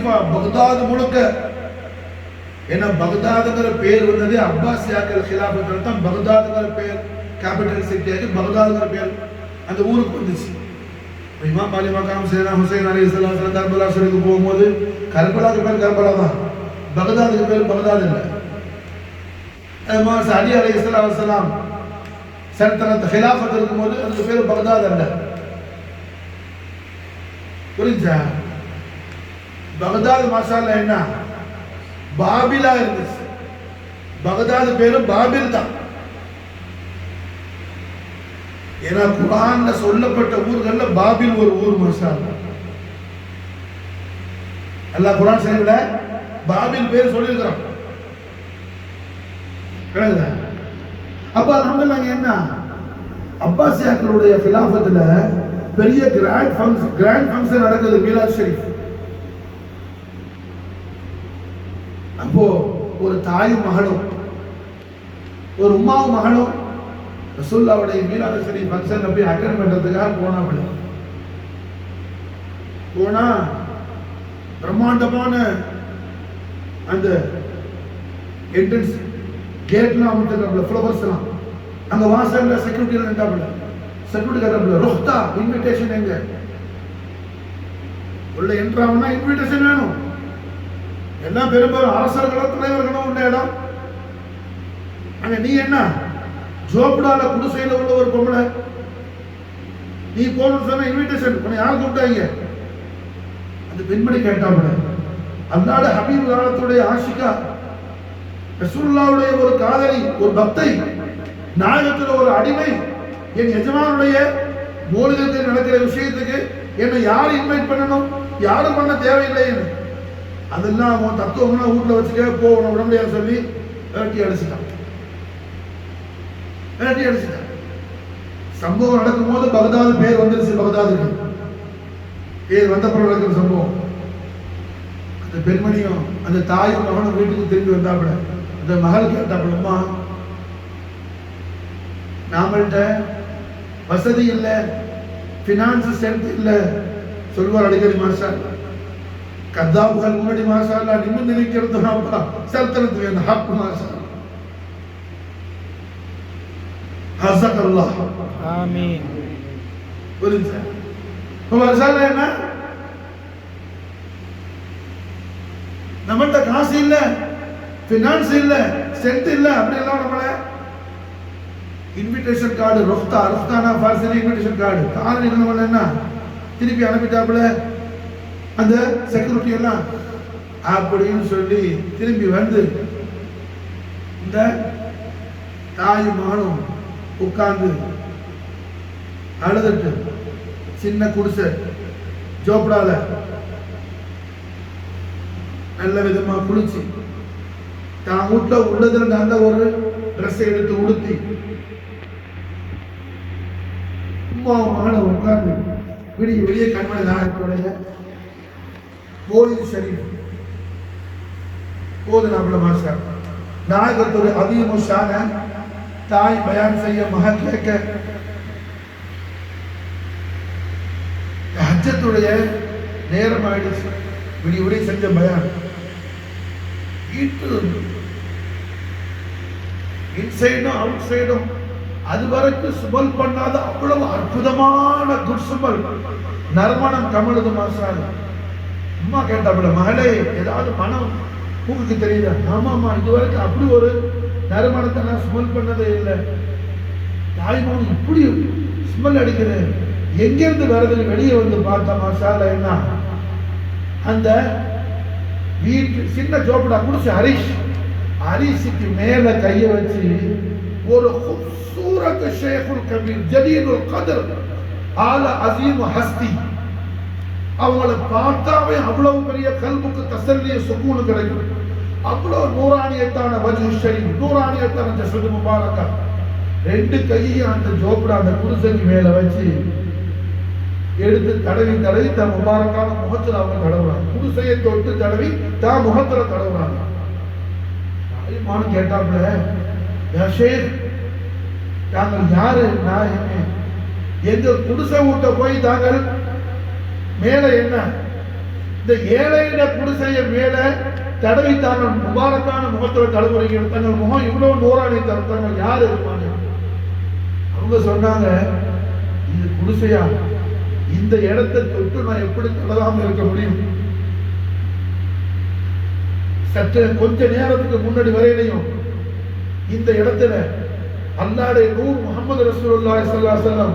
ஹலீஃபா பக்தாத் முழுக்க. ஏன்னா பக்தாதுங்கிற பேர் வந்தது அப்பாசியாக்கள் ஹிலாஃபத்துல தான். பக்தாதுங்கிற பேர் கேபிட்டல் சிட்டியாச்சு, பக்தாதுங்கிற பேர் அந்த ஊருக்கு வந்துச்சு. இமாம் அலி மகாம் சேனா ஹுசைன் அலைஹிஸ்ஸலாம் கர்பலா ஷரீஃப்க்கு போகும்போது கர்பலாக்கு பேர் கர்பலா தான், பக்தாதுக்கு பேர் பக்தாத் இல்லை. இமாம் அலி அலைஹிஸ்ஸலாம் சல்தனத் ஹிலாஃபத் இருக்கும்போது அதுக்கு பேர் பக்தாத் அல்ல. புரிஞ்சா? பக்தாத் மாஷாஅல்லாஹ் என்ன பாபிலா இருந்துச்சு. பக்தாத் பேரு பாபில் தான். ஏன்னா குர்ஆன்ல சொல்லப்பட்ட ஊர்கள்ல பாபில் ஒரு ஊர். மாஷாஅல்லாஹ் அல்லாஹ் குர்ஆன் ஷரீஃப்ல பாபில் பேர் சொல்லியிருக்கிறான். அப்ப அல்ஹம்துலில்லாஹ் என்ன அப்பாசியாக்களுடைய கிலாஃபத்துல பெரிய கிராண்ட் ஃபங்க்ஷன் நடக்குது மீலாத் ஷரீஃப். அப்போ ஒரு தாயும் மகளும் ஒரு உம்மாவும் மகளும் ரசூலுல்லாஹ்வுடைய மீலாத் ஷரீஃப் ஃபங்க்ஷன்ல போய் அட்டெண்ட் பண்றதுக்காக போனா பிரம்மாண்டமான அந்த என்ட்ரன்ஸ் கேட்லாம் அமைச்சிருக்காங்க, ஃப்ளவர்ஸ் எல்லாம். அங்க வாசல்ல செக்யூரிட்டி நின்றாங்க. செக்யூரிட்டி கேட்டாங்க, ருஹ்தா இன்விடேஷன் எங்க? உள்ள என்ட்ராவனா இன்விடேஷன் வேணும். எல்லாம் பெரும்பாலும் அரசர்களோ தலைவர்களோ உள்ள இடம். அங்க நீ என்ன ஜோப்டால குடிசையில உள்ள ஒரு பொம்பளை, நீ போகணும்னு சொன்ன இன்விடேஷன் உன்னை யார் கூப்பிட்டாங்க? அந்த பெண்மணி கேட்டாங்க, அல்லாஹ் ஹபீப் காலத்துடைய ஆஷிகா, ரசூலுல்லாஹ்வுடைய ஒரு காதலி, ஒரு பக்தை, நாயகத்துல ஒரு அடிமை, என் எஜமானுடைய மூலிகத்தில் நடக்கிற விஷயத்துக்கு என்னை யார் இன்வைட் பண்ணணும்? யாரும் பண்ண தேவையில்லை. அதெல்லாம் அவன் தத்துவம்னா வீட்டுல வச்சுக்க போகணும் உடம்புலையா சொல்லி வேட்டி அடிச்சுட்டான். சம்பவம் நடக்கும் போது பக்தாத் பேர் வந்துருச்சு. பக்தாதுக்கு பேர் வந்தப்புறம் நடக்கிற சம்பவம். அந்த பெண்மணியும் அந்த தாயும் மகனும் வீட்டுக்கு திரும்பி வந்தாப்புல. அந்த மகள் கேட்டாப்புல, அம்மா நாமள்கிட்ட வசதி இல்லை, பினான்ஸ் ஸ்ட்ரென்த் இல்லை சொல்வார் அடிக்கடி. மாஷா கத்தாபுகள் முன்னாடி மாஷா அல்லா நிமிர்ந்து நிற்கிறது சல்தனத்து வேணும். ஹக் மாஷா ஹஸகல்லாஹ் ஆமீன். புரியுதா? மசாலா என்ன? நம்மள்ட்ட காசு இல்ல, பினான்ஸ் இல்ல, ஸ்ட்ரென்த் இல்ல, அப்படி எல்லாம் நம்மள இன்விடேஷன் கார்டு ருஹ்தானா ஃபார்சில இன்விடேஷன் கார்டு நம்ம என்ன திருப்பி அனுப்பிட்டாப்புல. அந்த செக்யூரிட்டி எல்லாம் அப்படின்னு சொல்லி திரும்பி வந்து இந்த தாய் மகனும் உட்கார்ந்து அழுதுட்டு சின்ன குடிசை ஜோப்டால நல்ல விதமா குளிச்சு தான் வீட்டுல உள்ளதுல நல்ல ஒரு ட்ரெஸ் எடுத்து உடுத்தி மகனை உட்கார்ந்து விடிய விடிய கண்மணி நாயகத்துடைய மௌலித் ஷரீஃப் போதுனாப்புல மாஷா நாயகத்துடைய அதீமு ஷான தாய் பயான் செய்ய மகன் கேட்க ஹஜ்ஜத்துடைய நேரம் ஆயிடுச்சு. விடிய விடிய செஞ்ச பயான் இன்சைடும் அவுட் சைடும் அது வரைக்கும் சுமல் பண்ணாத அவ்வளவு அற்புதமான குட் சுமல் நறுமணம் கமழுது மாஷா. அம்மா கேட்டாப்புல, மகளே ஏதாவது மனம் உங்களுக்கு தெரியுதா? ஆமாம்மா, இது வரைக்கும் அப்படி ஒரு நறுமணத்தை நான் ஸ்மெல் பண்ணதே இல்லை. தாய்மோன் இப்படி ஸ்மெல் அடிக்குது, எங்கிருந்து வருது? வெளியே வந்து பார்த்தா மாஷால என்ன அந்த வீட்டு சின்ன ஜோப்படா குடிச்சு அரிசிக்கு மேல கைய வச்சு ஒரு खूबसूरत शेखुल कबीर जलीलुल कदर आला अजीम हस्ती அவங்களை பார்த்தாவே அவ்வளவு பெரிய கல்புக்கு தசல்லிய சுகூன் கிடைக்கும். அவ்வளவு நூறானியத்தான வஜ்ஹு ஷரீஃப், நூறானியத்தான ஜஸ்து முபாரக்கா, ரெண்டு கையையும் அந்த ஜோப்டா அந்த குருசைக்கு மேல வச்சு எடுத்து தடவி தடவி தான் முபாரக்கான முகத்துல அவங்க தடவுறாங்க. குருசையை தொட்டு தடவி தான் முகத்துல தடவுறாங்க. கேட்டாப்புல, யா ஷேக், தாங்கள் யாரு? நான் எங்க குடிசை வீட்டை போய் தாங்கள் மேல என்ன இந்த ஏழையில குடிசைய மேல தடவித்தாங்க, முபாரக்கான முகத்துல தடவுறீங்க, தங்கள் முகம் இவ்வளவு நூறாணி தரத்தாங்க, யாரு இருப்பாங்க? அவங்க சொன்னாங்க, இது குடிசையா, இந்த இடத்தை தொட்டு நான் எப்படி தொடராம இருக்க முடியும்? சற்று கொஞ்ச நேரத்துக்கு முன்னாடி வரையிலையும் இந்த இடத்துல அல்லாஹ்வுடைய நூர் முஹம்மது ரசூலுல்லாஹி ஸல்லல்லாஹு அலைஹி வஸல்லம்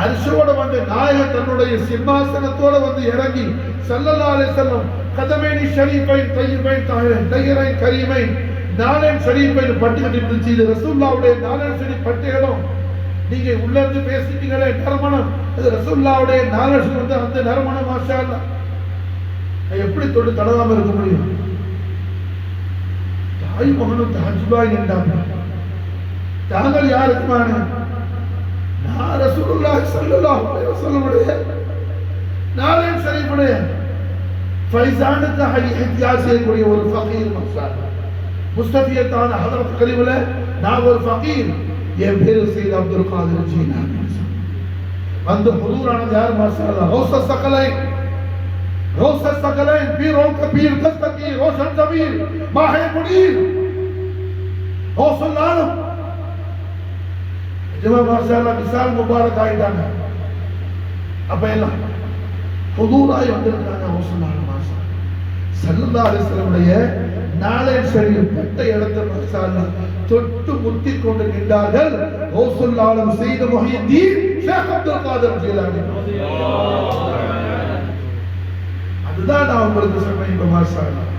அர்ஷோட வந்து நாயகன் தன்னுடைய சிம்மாசனத்தோட வந்து இறங்கி ஸல்லல்லாஹு அலைஹி வஸல்லம் கதமைனி ஷரீஃபைன் தய்யிபைன் தஹீரைன் கரீமைன் நாலன் ஷரீஃபைன் பட்டுக்கிட்டு இருந்துச்சு. இது ரசூலுல்லாஹ்வுடைய நாலன் ஷரீஃப் பட்டுகளும் நீங்க உள்ள இருந்து பேசிட்டீங்களே நறுமணம், அது ரசூலுல்லாஹ்வுடைய நாலன் ஷரீஃப் வந்து அந்த நறுமணம் மாஷா அல்லாஹ் எப்படி தொட்டு தடவாம இருக்க முடியும்? தாய் மகனும் தஹஜ்ஜுபாய் நின்றாங்க. தாங்கள் யாருக்குமான? நான் ரசூலுல்லாஹி ஸல்லல்லாஹு அலைஹி வஸல்லம் நாலன் ஷரீஃபுடைய ஃபைசானுக்கு இஹ்தியாஜ் செய்யக்கூடிய ஒரு ஃபகீர் மக்சார் முஸ்தஃபியத்தான ஹதரத் கரீமுல நான் ஒரு ஃபகீர், என் பேரு சையத் அப்துல் காதிர் ஜீலானி. அந்த ஹுதூரானது யார்? மாஷா அல்லாஹ் கௌஸ் ஸகலைன், கௌஸ் ஸகலைன், பீரோல் கபீர் தஸ்தகீர் ரோஷன் ஜபீர் மாஹே முனீர் கௌசுல் ஆலம். ஜமா மாஷா அல்லாஹ் மிசால் முபாரக் ஆயிட்டாங்க. அப்ப எல்லாம் ஹுதூராய் வந்திருக்காங்க. கௌசுல் ஆலம் மாஷா ஸல்லல்லாஹு அலைஹி வஸல்லம் நாலன் ஷரீஃப் பட்ட இடத்தை மாஷா அல்லாஹ் தொட்டு முத்தி கொண்டு நின்றார்கள். கௌசுல் ஆலம் சையத் முஹியுத்தீன் ஷேக் அப்துல் காதிர் ஜீலானி. அதுதான் நான் உங்களுக்கு சொன்னேன். இப்ப மாஷா அல்லாஹ்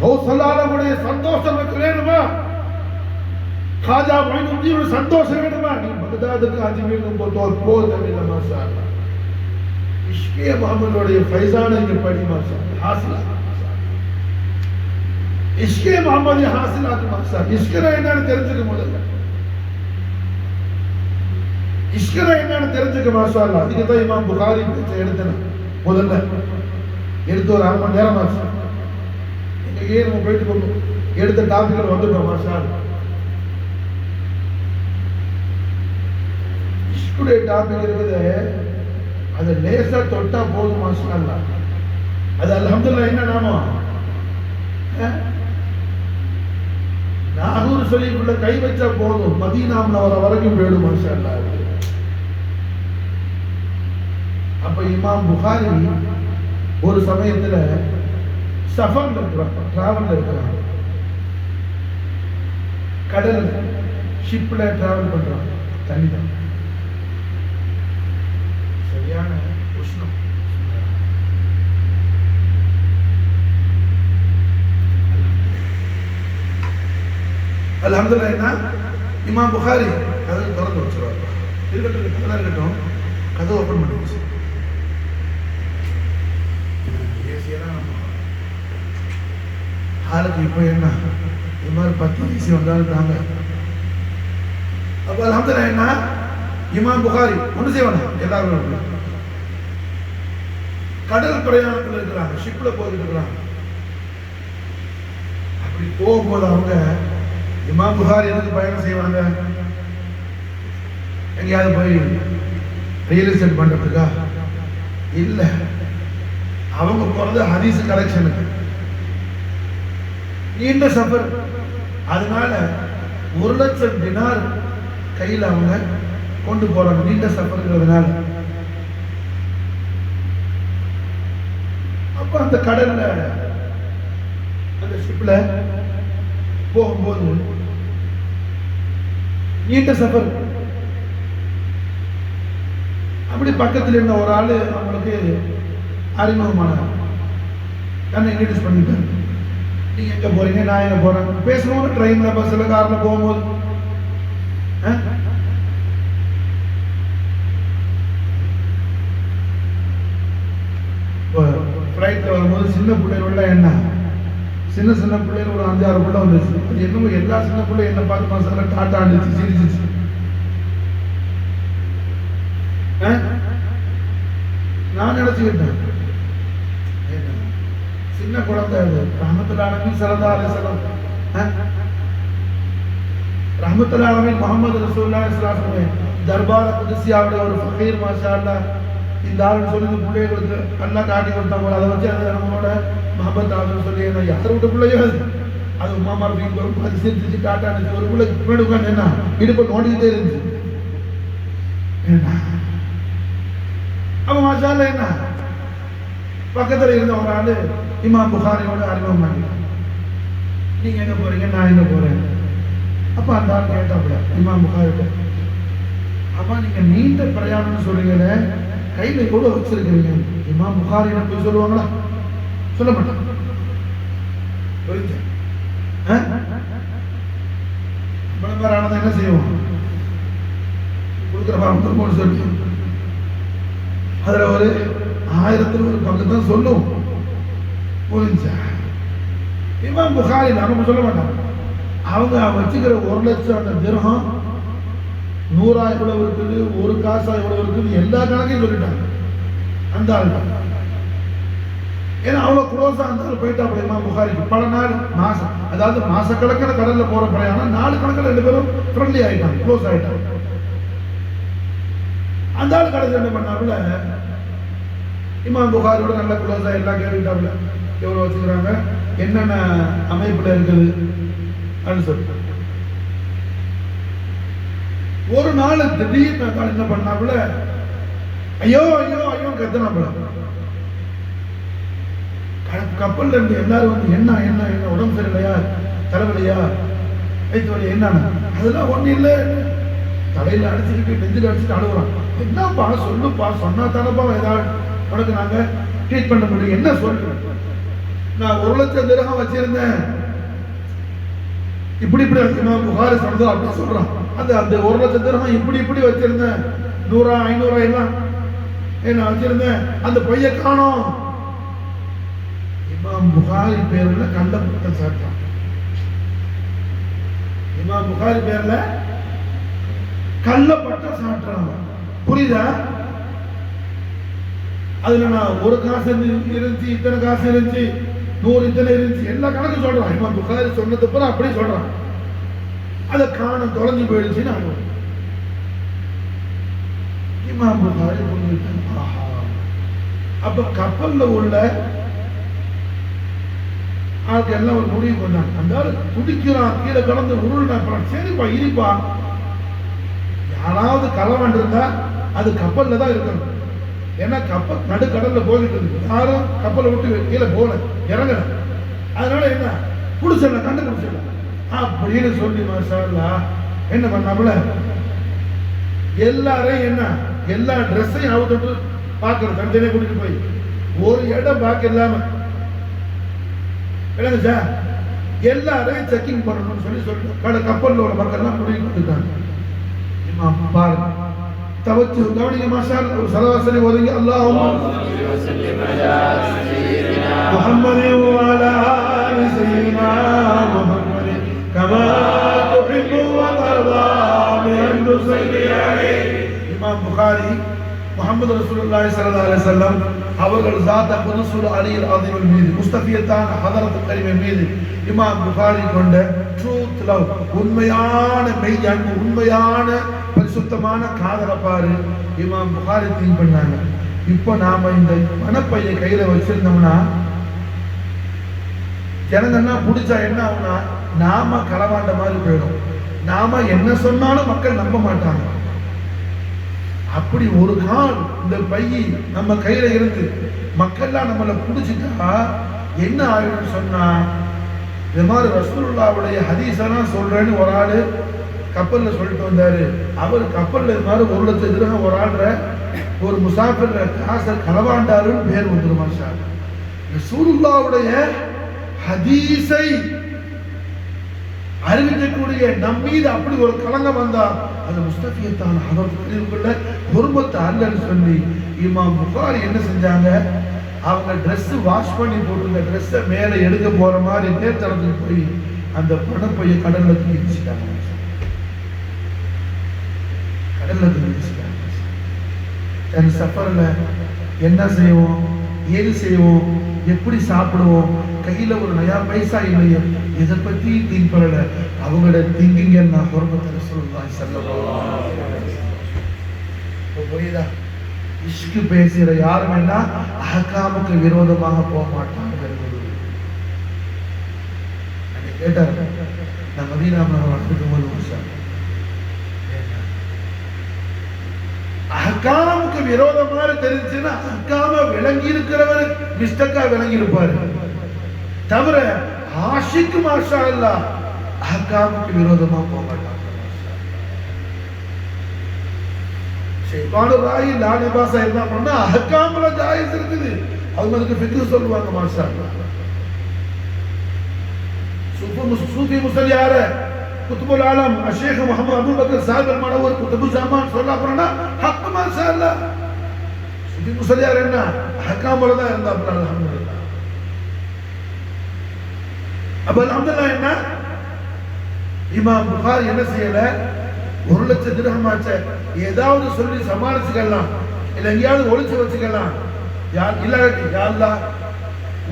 கௌசுல் ஆலமுடைய சந்தோஷம் எனக்கு வேணுமா? காஜா மொய்னுத்தீன் சந்தோஷம் வேணுமா? நீ பகதாதுக்கு அஜ்மீருக்கு போதவில்லை. மாஷா அல்லாஹ் இஷ்கே முஹம்மதுடைய ஃபைசானை இங்க படி மாஷா அல்லாஹ் ஹாசிலா. இஷ்கே முஹம்மது ஹாசிலாத்து மாஷா. இஷ்கனா என்னன்னு தெரிஞ்சுக்க முதல்ல. இஷ்கனா என்னன்னு தெரிஞ்சுக்க மாஷா அல்லாஹ். இதுக்கு தான் இமாம் புகாரி பேச்சை எடுத்தேன். முதல்ல எடுத்து ஒரு 1/2 மணி நேரம் ஆச்சு. இன்னைக்கு நம்ம போயிட்டு எடுத்த டாபிக்ல வந்துட்டோம் மாஷா அல்லாஹ். இஷ்குடைய டாபிக் இருக்குது, அது லேசா தொட்டா போதும் மாஷா அல்லாஹ். அது அல்ஹம்துலில்லாஹ் என்ன நாம நாகூர் ஷரீஃப்ல கை வச்சா போதும், மதீனாவுல வர வரைக்கும் போயிடும் மாஷா அல்லாஹ். அப்ப இமாம் புகாரி ஒரு சமயத்துல சஃபர்ல இருக்கிறாங்க, டிராவல்ல இருக்கிறாங்க, கடல் ஷிப்ல டிராவல் பண்றாங்க. தண்ணி தான் சரியான உஷ்ணம். அல்ஹம்துலில்லாஹ் என்ன இமாம் புகாரி கதவை திறந்து வச்சிருவாங்க. இருக்கட்டும் கதை இருக்கட்டும், கதவை ஓப்பன் பண்ணி வச்சு ஆளுக்கு இப்போ என்ன இது மாதிரி 10 வயசு வந்தாலும் தாங்க. அப்போ அல்ஹம்துலில்லாஹ் என்ன இமாம் புகாரி ஒன்று செய்வாங்க, எல்லாரும் கடல் பிரயாணத்தில் இருக்கிறாங்க, ஷிப்ல போயிட்டு இருக்கிறாங்க. அப்படி போகும்போது அவங்க இமாம் புகாரி எதுக்கு பயணம் செய்வாங்க? எங்கேயாவது போய் ரியல் எஸ்டேட் பண்றதுக்கா? இல்ல, அவங்க போறது ஹதீஸ் கலெக்ஷனுக்கு. நீண்ட சஃபர், அதனால 1,00,000 தினார் கையில் அவங்க கொண்டு போறாங்க, நீண்ட சஃபர்ங்கிறதுனால. அப்ப அந்த கடல்ல அந்த ஷிப்ல போகும்போது நீண்ட சஃபர், அப்படி பக்கத்தில் இருந்த ஒரு ஆளு அவங்களுக்கு அறிமுகமானார். கண்ணை இன்ட்ரடியூஸ் பண்ணிட்டாங்க. நீங்க எங்க போறீங்க, நான் எங்க போறேன் பேசுவோம். ட்ரெயின்ல பஸ்ல கார்ல போகும்போது ஃப்ளைட்ல வரும்போது சின்ன பிள்ளைகள என்ன சின்ன சின்ன பிள்ளைகள் ஒரு 5-6 பிள்ளை வந்துச்சு. அது என்னமோ எல்லா சின்ன பிள்ளை என்ன பார்த்து மாசால டாட்டா அடிச்சு சிரிச்சிச்சு. நான் நினைச்சுக்கிட்டேன் சின்ன குழந்தை அது. ரஹ்மத்துல் ஆலமீன் ஸல்லல்லாஹு அலைஹி வஸல்லம், ரஹ்மத்துல் ஆலமீன் முஹம்மது ரசூலுல்லாஹி ஸல்லல்லாஹு அலைஹி வஸல்லம் தர்பார் குத்ஸியாவுடைய ஒரு ஃபகீர் மாஷா அல்லாஹ் இந்த ஆளுன்னு சொல்லி பிள்ளைகளுக்கு எல்லாம் காட்டி கொடுத்தா போல அதை வச்சு அது நம்மளோட மஹபத் ஆகுன்னு சொல்லி என்ன யார் விட்ட பிள்ளையோ அது உமா மார்பிக்கு வரும் அது சிரிச்சு காட்டான்னு ஒரு பிள்ளை பின்னாடி உட்காந்து என்ன இடுப்பை நோண்டிக்கிட்டே இருந்துச்சு என்ன அப்ப மாஷால்ல என்ன பக்கத்துல இருந்த ஒரு ஆளு இமாம் புகாரியோட அறிமுகம் பண்ணிட்டான். நீங்க எங்க போறீங்க, நான் எங்க போறேன். அப்ப அந்த ஆள் கேட்டாப்புல இமாம் புகாரிட்ட, அம்மா நீங்க நீண்ட பிரயாணம்னு சொல்றீங்களே, கையில கூட வச்சிருக்கிறீங்க, இமாம் புகாரி போய் சொல்லுவாங்களா? சொல்ல மாட்டாங்க. விளம்பரம் என்ன செய்வோம், கொடுக்குற பணம் சொல்லி அதுல ஒரு 1000 ஒரு பங்கு தான் சொல்லும். புரிஞ்சா? இமாம் புகாரி நம்ம சொல்ல மாட்டாங்க. அவங்க வச்சுக்கிற 1,00,000 திர்ஹம் 100 எவ்வளவு இருக்குது, 1 காசா எவ்வளவு இருக்குது, எல்லா கணக்கையும் சொல்லிட்டாங்க அந்த ஆள். ஏன்னா அவ்வளவு க்ளோஸா அந்த ஆள் போயிட்டாப்புல இமாம் புகாரிக்கு. பல நாள் மாசம், அதாவது மாசக்கணக்கில் கடல்ல போற பிரயாணம், நாலு கணக்கில் 2 பேரும் ஃப்ரெண்ட்லி ஆயிட்டாங்க, க்ளோஸ் ஆயிட்டாங்க. அந்த ஆள் கடைசி என்ன பண்ணாப்புல, இமாம் புகாரியோட நல்ல க்ளோஸா எல்லாம் கேட்டுட்டாப்புல, எவ்வளவு வச்சுக்கிறாங்க, என்னென்ன அமைப்புல இருக்குது அப்படின்னு சொல்லி. ஒரு நாள் திடீர்னு என்ன பண்ணாப்புல, ஐயோ ஐயோ ஐயோ கத்துனாப்புல. கப்பல்ல இருந்து எல்லாரும் வந்து என்ன என்ன என்ன உடம்பு சரியில்லையா, தலைவலியா, வயிற்று வலி, என்னன்னா அதெல்லாம் ஒண்ணு இல்லை, தலையில அடிச்சுக்கிட்டு நெஞ்சில் அடிச்சுட்டு அழுகுறான். என்னப்பா சொல்லுப்பா, சொன்னா தானப்பா ஏதாவது உனக்கு நாங்க ட்ரீட் பண்ண முடியும், என்ன சொல்றேன், நான் 1,00,000 திரகம் வச்சிருந்தேன், இப்படி இப்படி இமாம் புகாரி சொன்னதோ அப்படின்னு சொல்றான். அந்த அந்த 1,00,000 திரகம் இப்படி இப்படி வச்சிருந்தேன், 100 500 எல்லாம் என்ன வச்சிருந்தேன், அந்த பைய காணோம். இமாம் புகாரி பேர்ல கள்ள குற்றம் சாட்டான். இமாம் புகாரி பேர்ல கள்ளப்பட்டம் சாட்டுறாங்க. புரியுதா? அதுல நான் 1 காசு இருந்துச்சு, இத்தனை காசு இருந்துச்சு, 100 இத்தனை இருந்துச்சு, எல்லா கணக்கும் சொல்றான். இமாம் புகாரி சொன்னது போல அப்படியே சொல்றான். அதை காணம் தொலைஞ்சு போயிடுச்சுன்னு ஆகும். இமாம் புகாரி புரிஞ்சுட்டான். அப்ப கப்பல்ல உள்ள ஆளுக்கு எல்லாம் ஒரு முடிவு பண்ணாங்க. அந்த ஆள் துடிக்கிறான், கீழே கலந்து உருள்னா, சரிப்பா இருப்பா, யாராவது கலவன் இருந்தா அது கப்பல்ல தான் இருக்கணும். ஏன்னா கப்பல் நடுக்கடல்ல போயிட்டு இருக்கு, யாரும் கப்பலை விட்டு கீழே போல இறங்கல, அதனால என்ன குடிச்சிடலாம், கண்டுபிடிச்சிடலாம் அப்படின்னு சொல்லி மாஷால்லா என்ன பண்ணாமல, எல்லாரையும் என்ன எல்லா ட்ரெஸ்ஸையும் அவுத்து பார்க்கறது, தனித்தனியா கூட்டிட்டு போய் ஒரு இடம் பார்க்க இல்லாம விளங்குச்சா, எல்லாரையும் செக்கிங் பண்ணணும்னு சொல்லி சொல்லிட்டு கப்பல்ல உள்ள மக்கள் எல்லாம் முடிவு பண்ணிட்டாங்க. இமாம் பாருங்க, தவச்சு கவனிங்க மாஷால்லா, ஒரு சலவாசனை ஓதுங்க. அல்லாஹும்ம முஹம்மதி வ அலா ஆலி சய்யிதினா முஹம்மதி கமா துஹிப்பு வ தர்தா பிஅன் துஸல்லி அலைஹி. இமாம் புகாரி முஹம்மது ரசூலுல்லாஹி ஸல்லல்லாஹு அலைஹி வஸல்லம் அவர்கள் ஸாத குதுஸுல் அலில் அஸீம் மீது, முஸ்தஃபியத்தான ஹதரத் கரீம் மீது இமாம் புகாரி கொண்ட ட்ரூத் லவ், உண்மையான மெய் அன்பு, உண்மையான பரிசுத்தமான காதலை பாரு இமாம் புகாரி திங்க் பண்ணாங்க. இப்போ நாம இந்த பணப்பையை கையில வச்சிருந்தோம்னா ஜனங்கன்னா பிடிச்சா என்ன ஆகுனா, நாம களவாண்ட மாதிரி போயிடும், நாம என்ன சொன்னாலும் மக்கள் நம்ப மாட்டாங்க. அப்படி ஒரு கால் இந்த பையி நம்ம கையில இருந்து மக்கள்லாம் நம்மளை பிடிச்சிட்டா என்ன ஆயிடும் சொன்னா, இது மாதிரி ரசூலுல்லாஹ்வுடைய ஹதீஸெல்லாம் சொல்றேன்னு ஒரு ஆளு கப்பல்ல சொல்லிட்டு வந்தாரு. அவர் கப்பல்ல இது மாதிரி 1,00,000 திரகம் ஒரு ஆள்ற ஒரு முசாஃபிர் காசை களவாண்டாருன்னு பேர் வந்துருமா சார். ரசூலுல்லாஹ்வுடைய ஹதீஸை அறிவிக்கக்கூடிய நம்மீது அப்படி ஒரு கலங்கம் வந்தா அது முஸ்தஃபியத்தான ஹதரத்துக்குள்ள ஹுர்மத் அல்லன்னு சொல்லி இமாம் புகாரி என்ன செஞ்சாங்க, அவங்க ட்ரெஸ் வாஷ் பண்ணி போட்டு ட்ரெஸ்ஸை மேலே எடுக்க போற மாதிரி நேர்த்தளத்துக்கு போய் அந்த பணப்பைய கடல்ல தூக்கிட்டாங்க. கடல்ல தூக்கிட்டாங்க. என் சஃபர்ல என்ன செய்வோம், ஏது செய்வோம், எப்படி சாப்பிடுவோம், கையில ஒரு நயா பைசா இல்லையே, இதை பத்தி திங்க் பண்ணல. அவங்களோட திங்கிங் என்ன, ஹுர்மத் ரசூலுல்லாஹி ஸல்லல்லாஹு அலைஹி வஸல்லம். புரியுதா? இஷ்கு பேசுகிற யாரும் என்ன அஹ்காமுக்கு விரோதமாக போக மாட்டாங்க. கேட்டார், நான் மதீனா வந்துட்டு போது அஹ்காமுக்கு விரோதமாக தெரிஞ்சுன்னா அஹ்காம விளங்கி இருக்கிறவர் மிஸ்டக்கா விளங்கி இருப்பாரு, தவிர ஆஷிக்கு மாஷா அல்லாஹ் அஹ்காமுக்கு விரோதமா போக மாட்டாங்க. ஷைத்தானுர் ராயி லானிபாசா என்ன பண்ணா அஹ்காம்ல ஜாயிஸ் இருக்குது, அவங்களுக்கு ஃபிக்ர் சொல்லுவாங்க. மாஷா அல்லாஹ் சூஃபி முஸல்லி யார குத்துபுல் ஆலம் ஷேக் முஹம்மது அபூ பக்கர் சாஹிப் அல்-மனவர் குத்துபு ஜமான் சொல்ல போறனா ஹக் மாஷா அல்லாஹ். சூஃபி முஸல்லி யார் என்ன அஹ்காம்ல தான் இருந்தா அல்ஹம்துலில்லாஹ். அப்ப அல்ஹம்துலில்லாஹ் என்ன இமாம் புகாரி என்ன செய்யல, 1 லட்சம் திர்ஹம் ஆச்சு, ஏதாவது சொல்லி சமாளிச்சுக்கலாம், இல்ல எங்கேயாவது ஒளிச்சு வச்சுக்கலாம். இல்லாட்டி யா அல்லாஹ்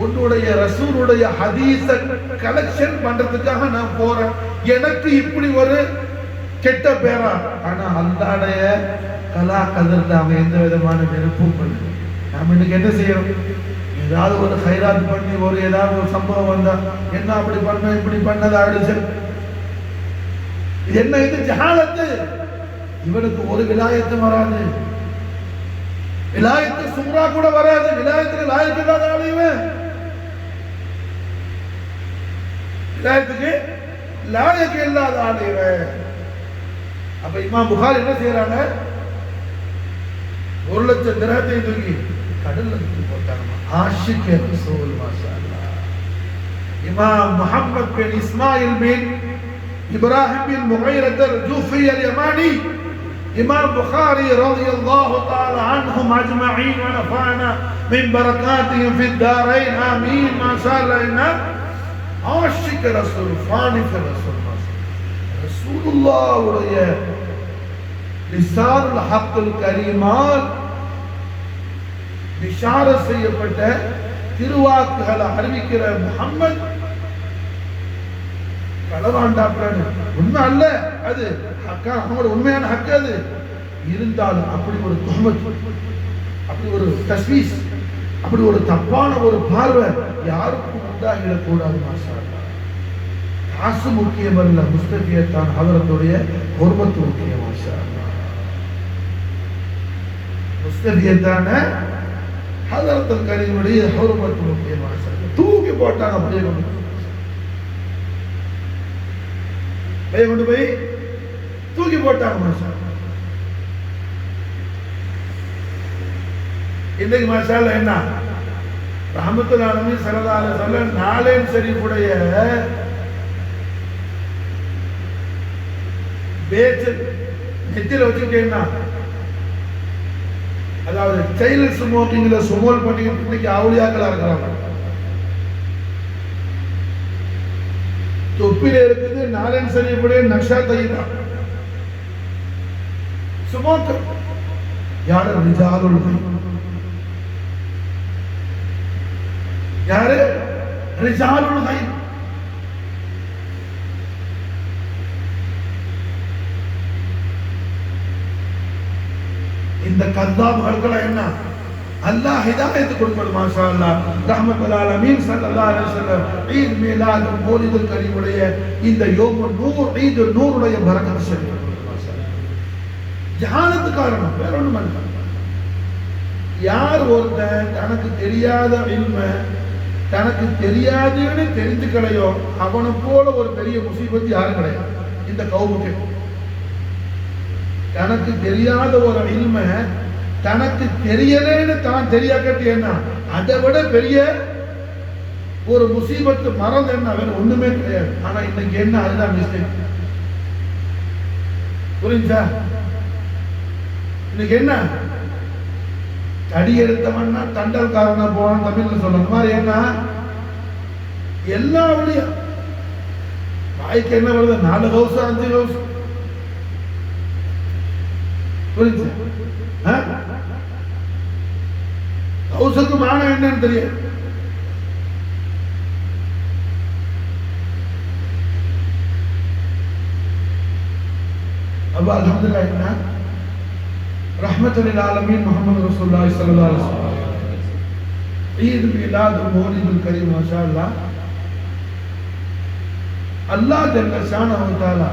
உன்னுடைய ரசூலுடைய ஹதீஸ கலெக்ஷன் பண்றதுக்காக நான் போறேன், எனக்கு இப்படி ஒரு கெட்ட பேரா, ஆனா அல்லாஹ்வுடைய கலா கதர்ல அவன் எந்த விதமான வெறுப்பும் பண்ணல. நாம இன்னைக்கு என்ன செய்யறோம், ஏதாவது ஒரு ஹைராத் பண்ணி ஒரு ஏதாவது ஒரு சம்பவம் வந்தா என்ன அப்படி பண்ண இப்படி பண்ணது ஆயிடுச்சு, என்ன இது ஜஹாலத்து. இவனுக்கு ஒரு விலாயத்து வராது, விலாயத்து சும்ரா கூட வராது, விலாயத்துக்கு லாயக்கு இல்லாத ஆளுவன், விலாயத்துக்கு லாயக்கு இல்லாத ஆளுவன். அப்ப இமாம் புகாரி என்ன செய்யறாங்க, 1 லட்சம் திரஹத்தை தூக்கி கடல்ல தூக்கி போட்டாங்க. ஆஷிக் ரசூல் மாஷா அல்லாஹ். இமாம் முஹம்மத் பின் இஸ்மாயில் பின் இப்ராஹிம் பின் முகைரத் அல்-ஜூஃபி அல்-யமானி, إمام بخاري رضي الله تعالى عنهم أجمعين ونفعنا من بركاتهم في الدارين آمين. ما شاء الله إنه عاشق رسول فاني في رسول الله وريه لسان الحق الكريمات بشارة செய்யப்பட்ட திருவாக்குகளை அறிவிக்கிற முஹம்மத் களவாண்டாப்டான்னு உண்மை அல்ல, அது ஹக்கா அவங்களோட உண்மையான ஹக்கு. அது இருந்தாலும் அப்படி ஒரு துஹமத், அப்படி ஒரு தஸ்வீஸ், அப்படி ஒரு தப்பான ஒரு பார்வை யாருக்கும் உண்டாகிடக்கூடாது. மாஷா அல்லாஹ். காசு முக்கியம் அல்ல, முஸ்தபியத்தான் ஹதரத்துடைய ஹுர்மத் முக்கியம். மாஷா அல்லாஹ். முஸ்தபியத்தான ஹதரத்துல் கரீமுடைய ஹுர்மத் முக்கியம். மாஷா அல்லாஹ். தூக்கி போட்டாங்க, அப்படியே கொண்டு போய் தூக்கி போட்டாங்க. மாஷா இன்னைக்கு மாஷா அல்லாஹ் என்ன ரஹ்மத்துல் ஆலமீன் ஸல்லல்லாஹு அலைஹி வஸல்லம் நாலேன் ஷரீஃபுடைய பேஜ் நெத்தில வச்சுக்கிட்டேன்னா, அதாவது சைல்ட் ஸ்மோக்கிங்ல சுமோல் பண்ணிக்கிட்டு இன்னைக்கு அவுலியாக்களா இருக்கிறாங்க. தொப்பில இருக்குது நாலேன் ஷரீஃபுடைய நக்ஷா தையீபா சுமோக் யாரு ரிஜாலுல் ஹைப், யாரு ரிஜாலுல் ஹைப். இந்த கத்தாபுகள் என்ன அல்லாஹ் ஹிதாயத் கொடுக்கணும். மாஷா அல்லாஹ். ரஹ்மத்துல் ஆலமீன் ஸல்லல்லாஹு அலைஹி வஸல்லம் ஈத் மீலாத் மௌலிதுல் கரீமுடைய இந்த யோமுன் நூர் ஈதுல் நூருடைய பரக்கத் ஷரீஃப். மாஷா அல்லாஹ். ஜஹாலத்து காரணம் வேற ஒண்ணும் அல்ல. யார் ஒருத்தன் தனக்கு தெரியாத இல்ம தனக்கு தெரியாதுன்னு தெரிஞ்சுக்கலையோ அவனை போல ஒரு பெரிய முசீபத் யாரும் கிடையாது இந்த கௌமுக்கு. தனக்கு தெரியாத ஒரு இல்ம தனக்கு தெரியலேன்னு தான் தெரியாக்கட்டு என்ன, அதை விட பெரிய ஒரு முசீபத்து மறந்து என்ன வேற ஒண்ணுமே கிடையாது. ஆனா இன்னைக்கு என்ன, அதுதான் மிஸ்டேக். புரிஞ்சா? இன்னைக்கு என்ன, தடி எடுத்தவன்னா தண்டல் காரண போவான் தமிழ்ல சொல்ற மாதிரி. என்ன எல்லா வழியும் வாய்க்கு என்ன வருது, 4 ஹவுஸ் 5 ஹவுஸ். புரிஞ்சு? ஹவுஸுக்கு மானம் என்னன்னு தெரியும். அப்ப அல்ஹம்துலில்லாஹ் என்ன ரஹ்மத்துல் ஆலமீன் முஹம்மது ரசூலுல்லாஹி ஸல்லல்லாஹு அலைஹி வஸல்லம் ஈத் மீலாத் மௌலிதுல் கரீம் மாஷாஅல்லாஹ் அல்லாஹ் ஜல்ல ஷானஹு வ தஆலா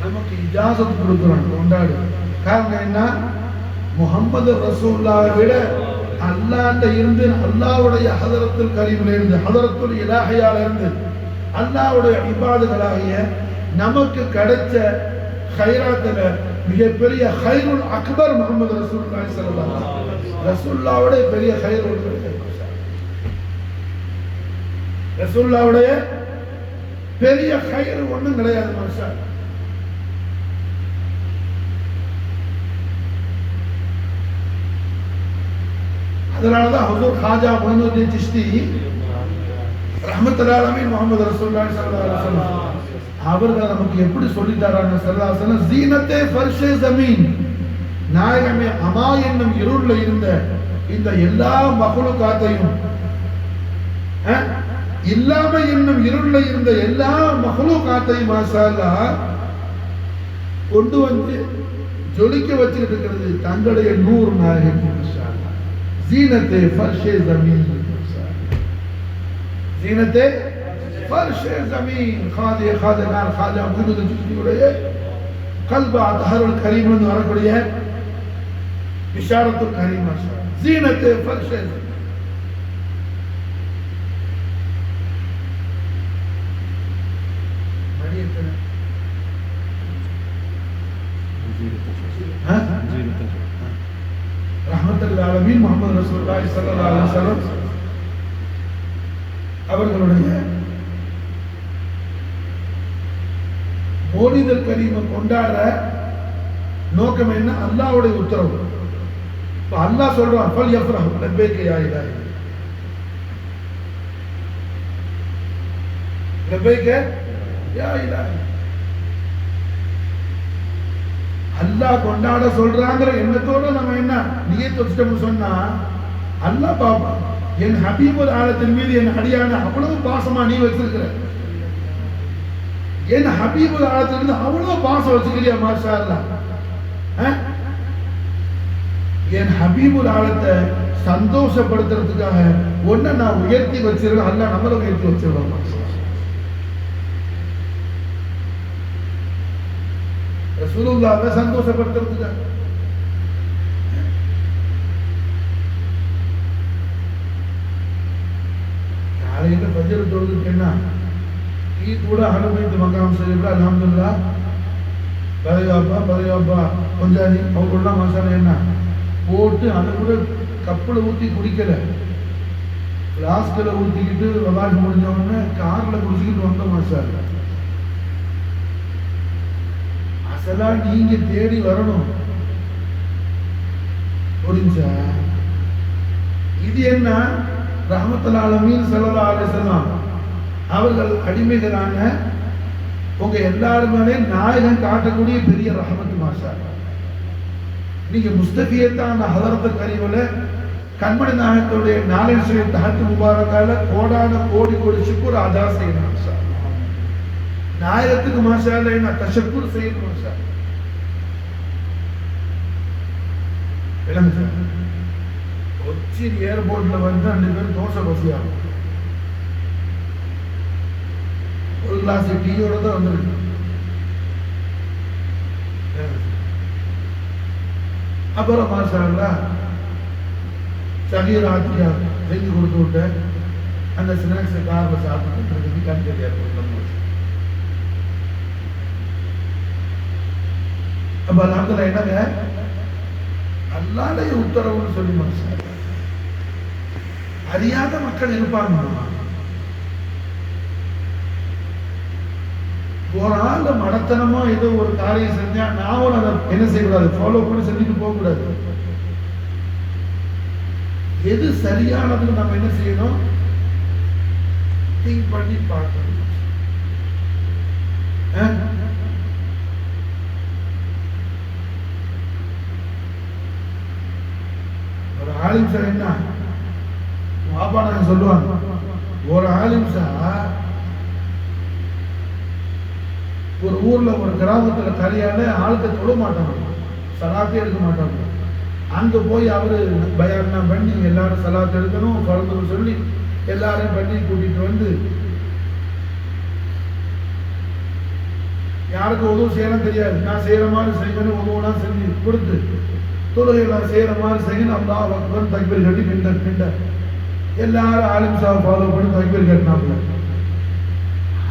நமக்கு இஜாசத் கொடுக்குறான் கொண்டாடு. காரணம் என்ன? முஹம்மது ரசூலுல்லாஹை விட அல்லாஹ்ட்ட இருந்து அல்லாஹ்வுடைய ஹதரத்துல் கரீமில் இருந்து ஹதரத்துல் இலாஹியால இருந்து அல்லாஹ்வுடைய இபாதுகளாகிய நமக்கு கிடைச்ச கைராத்துல மிகப்பெரிய ஹைருல் அக்பர் முஹம்மது ரசூலுல்லாஹி ஸல்லல்லாஹு அலைஹி வஸல்லம். ரசூலுல்லாஹ்வுடைய பெரிய ஹைர் ஒன்று ரசூலுல்லாஹ்வுடைய பெரிய ஹைர் ஒன்றும் கிடையாது மாஷா. அதனாலதான் ஹுசூர் ஹாஜா மொய்னுத்தீன் சிஷ்தி ரஹ்மத்துல் ஆலமீன் முஹம்மது ரசூலுல்லாஹி ஸல்லல்லாஹு அலைஹி வஸல்லம் அவர்கள் நமக்கு எப்படி சொல்லித்தாராங்க ஸல்லல்லாஹு அலைஹி வஸல்லம், ஜீனத்தே ஃபர்ஷே ஜமீன், நாயகமே அமா என்னும் இருள்ல இருந்த இந்த எல்லா மஹ்லூகாத்தையும் இல்லாம என்னும் இருள்ல இருந்த எல்லா மஹ்லூகாத்தையும் மாஷா அல்லாஹ் கொண்டு வந்து ஜொலிக்க வச்சுக்கிட்டு இருக்கிறது தங்களுடைய நூறு நாயகம் மாஷா அல்லாஹ். ஜீனத்தே ஃபர்ஷே ஜமீன், ஜீனத்தே ஃபர்ஷே ஜமீன், காதிய காதனார் காஜா மொய்னுத்தீன் சிஷ்தியுடைய கல்ப அத்ஹருல் கரீம் என்று வரக்கூடிய இஷாரத்துல் கரீம் மாஷா அல்லாஹ். ஜீனத்தே ஃபர்ஷே ஜமீன். ரஹ்மத்துல் ஆலமீன் முஹம்மது ரசூலுல்லாஹி ஸல்லல்லாஹு அலைஹி வஸல்லம் அவர்களுடைய மௌலிதுல் கரீமை கொண்டாடுற நோக்கம் என்ன? அல்லாஹ்வுடைய உத்தரவு. இப்ப அல்லாஹ் சொல்றான் ஃபல் யஃப்ரஹு லப்பைக யா இலாஹி, லப்பைக யா இலாஹி. அல்லாஹ் கொண்டாட சொல்றாங்கிற எண்ணத்தோட நம்ம என்ன நியத் வச்சிட்டோம்னு சொன்னா அல்லாஹ் பாப்பான். என் ஹபீபுல் ஆலத்தின் மீது என் அடியான அவ்வளவு பாசமா நீ வச்சிருக்கிற, என் ஹபீபுல் ஆலத்திலிருந்து அவ்வளவு பாசம் வச்சுக்கிறியா மாஷா அல்லாஹ். என் ஹபீபுல் ஆலத்தை சந்தோஷப்படுத்துறதுக்காக ஒன்ன நான் உயர்த்தி வச்சிருக்கேன். அல்லாஹ் நம்மளை உயர்த்தி வச்சிருக்கோம் மாஷா. ரசூலுல்லாஹ்வை சந்தோஷப்படுத்துறதுக்காக காலையில ஃபஜ்ர் தொழுதுக்கு என்ன ஈ கூட அனுபவித்து மக்காம் ஷரீஃப்ல அல்ஹம்துலில்லாஹ் பரையாப்பா கொஞ்சாதி அவங்களெல்லாம் மசாலா என்ன போட்டு அதை கூட கப்பில் ஊற்றி குடிக்கல, பிளாஸ்கில் ஊற்றிக்கிட்டு விளாட்டு முடிஞ்ச உடனே காரில் குடிச்சிக்கிட்டு வந்த மசாலா. அசலாம் நீங்க தேடி வரணும். புரிஞ்சா? இது என்ன? ரஹ்மத்துல் ஆலமீன் ஸல்லல்லாஹு அலைஹி வஸல்லம் அவர்கள் அடிமைகளான உங்க எல்லாருமே நாயகம் காட்டக்கூடிய பெரிய ரஹமத்து மாஷா. நீங்க முஸ்தபியத்தான ஹதரத்துல் கரீமில் கண்மணி நாயகத்துடைய நாளை தஹத்து முபாரக்கால கோடான கோடி கோடி சுக்குர் அதா செய்யணும் மாஷா. நாயகத்துக்கு மாஷா அல்லாஹ் என்ன தஷக்குர் செய்யணும் மாஷா. கொச்சின் ஏர்போர்ட்ல வந்து 2 பேரும் தோசை பசியாகும். ஒரு கிளாஸ் டீயோட தான் வந்துருக்கு. அப்புறம் மாஷா அல்லாஹ் சகீர் ஆத்தியா செஞ்சு கொடுத்து விட்டேன். அந்த ஸ்நாக்ஸை காரில் சாப்பிட்டு கண்கறி ஏர்போர்ட்ல அப்ப அந்த என்னங்க அல்லாஹ்வுடைய உத்தரவுன்னு சொல்லி மாஷா அறியாத மக்கள் இருப்பாங்க. ஒரு ஆள் மடத்தனமா ஏதோ ஒரு காரியம் செஞ்சா நானும் அதை என்ன செய்யக்கூடாது, ஃபாலோ பண்ணி செஞ்சுட்டு போக கூடாது. எது சரியானதுன்னு நம்ம என்ன செய்யணும், திங்க் பண்ணி பார்க்கணும். ஒரு ஆலிம் சார் என்ன பாப்பா நாங்க சொல்லுவாங்க, ஒரு ஆலிம் சார் ஒரு ஊர்ல ஒரு கிராமத்துல கல்யாண ஆளுக்கு தொழ மாட்டாங்க, சலாத்தே எடுக்க மாட்டாங்க. அங்கே போய் அவர் பயான் பண்ணி எல்லாரும் சலாத்து எடுக்கணும் பறந்து சொல்லி எல்லாரையும் பண்ணி கூட்டிட்டு வந்து யாருக்கு உதவு செய்யணும் தெரியாது. நான் செய்யற மாதிரி செய்யணும், உதவுலாம் செஞ்சு கொடுத்து தொழுகையெல்லாம் செய்யற மாதிரி செய்யணும். அல்லாஹ் அக்பர் தக்பீர் கட்டி பின்ன எல்லாரும் ஆலிம் சாஹ் ஃபாலோ பண்ணி தக்பீர் கட்டினாப்புல.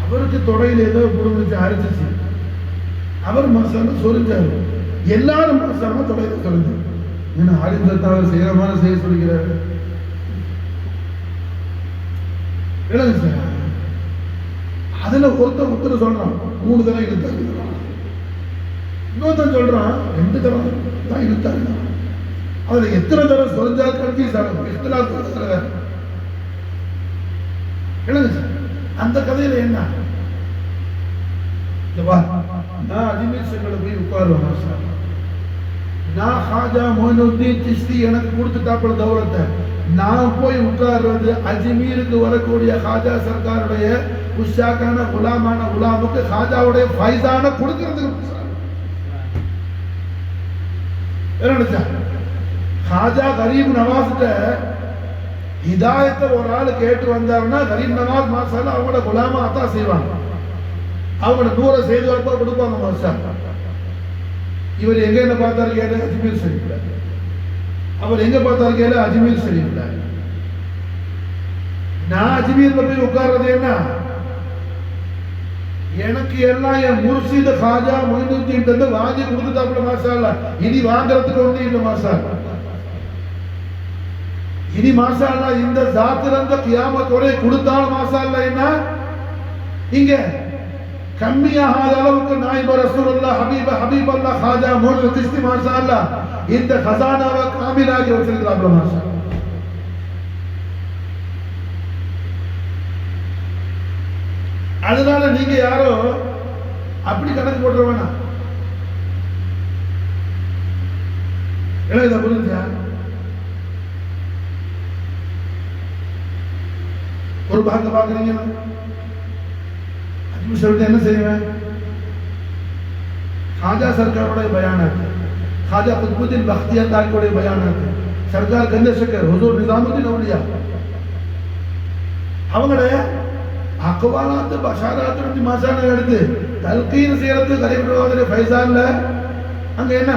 அவருக்கு தொடையில் ஏதோ புடுங்கிச்சு அரைச்சிச்சு. அவர் மாசான சொரிஞ்சாரு. எல்லாரும் மாசாம தொடையில சொரிஞ்சாரு. ஏன்னா ஆலிம் சாஹ் செய்யற மாதிரி செய்ய சொல்லிக்கிறாரு. அதுல ஒருத்தர் உத்தர சொல்றான் 3 தடவை இழுத்தாரு. இன்னொருத்தன் சொல்றான் 2 தடவை தான் இழுத்தாரு. அதுல எத்தனை தடவை சொரிஞ்சா கன்ஃபியூஸ் ஆகும். அந்த கதையில என்ன, நான் அஜ்மீர் ஷரீஃப்ல போய் உட்காருவேன். நான் ஹாஜா மொயினுத்தீன் சிஸ்தி எனக்கு கொடுத்துட்டாப்புல தௌலத்தை. நான் போய் உட்கார்றது அஜ்மீருக்கு வரக்கூடிய ஹாஜா சர்க்காருடைய உஷாக்கான குலாமான குலாமுக்கு ஹாஜாவுடைய ஃபைசான கொடுக்கறதுக்கு. ஹாஜா கரீப் நவாஸ்கிட்ட ஹிதாயத்தை ஒரு ஆள் கேட்டு வந்தாருன்னா கரீப் நவாஸ் மாசால அவங்களோட குலாமா அதான் செய்வாங்க. அவங்களோட தூர செய்து வரப்போ கொடுப்பாங்க மாசா. இவர் எங்க என்ன பார்த்தாரு கேட்டு அஜ்மீர் ஷரீஃப்ல. அவர் எங்க பார்த்தாரு கேளு அஜ்மீர் ஷரீஃப்ல. நான் அஜ்மீர்ல போய் உட்கார்றது என்ன, எனக்கு எல்லாம் என் முர்ஷித் ஹாஜா மொயினுத்தீன் வந்து வாங்கி கொடுத்துட்டாப்புல மாஷாஅல்லா. இனி வாங்குறதுக்கு ஒண்ணு இல்லை மாஷாஅல்லா. இனி மாஷாஅல்லா இந்த ஜாத்துல இருந்து கியாமத் வரை கொடுத்தால் மாஷாஅல்லா என்ன இங்க கம்மியாகாத அளவுக்கு நாயிப ரசூலுல்லாஹ் ஹபீப் அல்லாஹ் ஹாஜா மொயினுத்தீன் சிஸ்தி மாஷாஅல்லா இந்த கசானாவை காமிலாக்கி வச்சிருக்கிறாப்புல மாஷாஅல்லா. அதனால நீங்க யாரோ அப்படி கணக்கு போடுற வேணாம். இதை புரிஞ்சா ஒரு பாங்க பாக்குறீங்க. அஜ்மீர் ஷரீஃப்ல என்ன செய்வேன், ஹாஜா சர்க்காரோட பயானாத்து, ஹாஜா குத்புதீன் பக்தியார் தாரிகோட பயானாத்து, சர்க்கார் கந்த ஷக்கர் ஹுசூர் நிசாமுதீன் அவுலியா அவங்களுடைய அக்வாலாத்து பஷாராத்து வந்து மாசான எடுத்து தல்கீன் செய்யறது கரீப் ஃபைசான்ல அங்க என்ன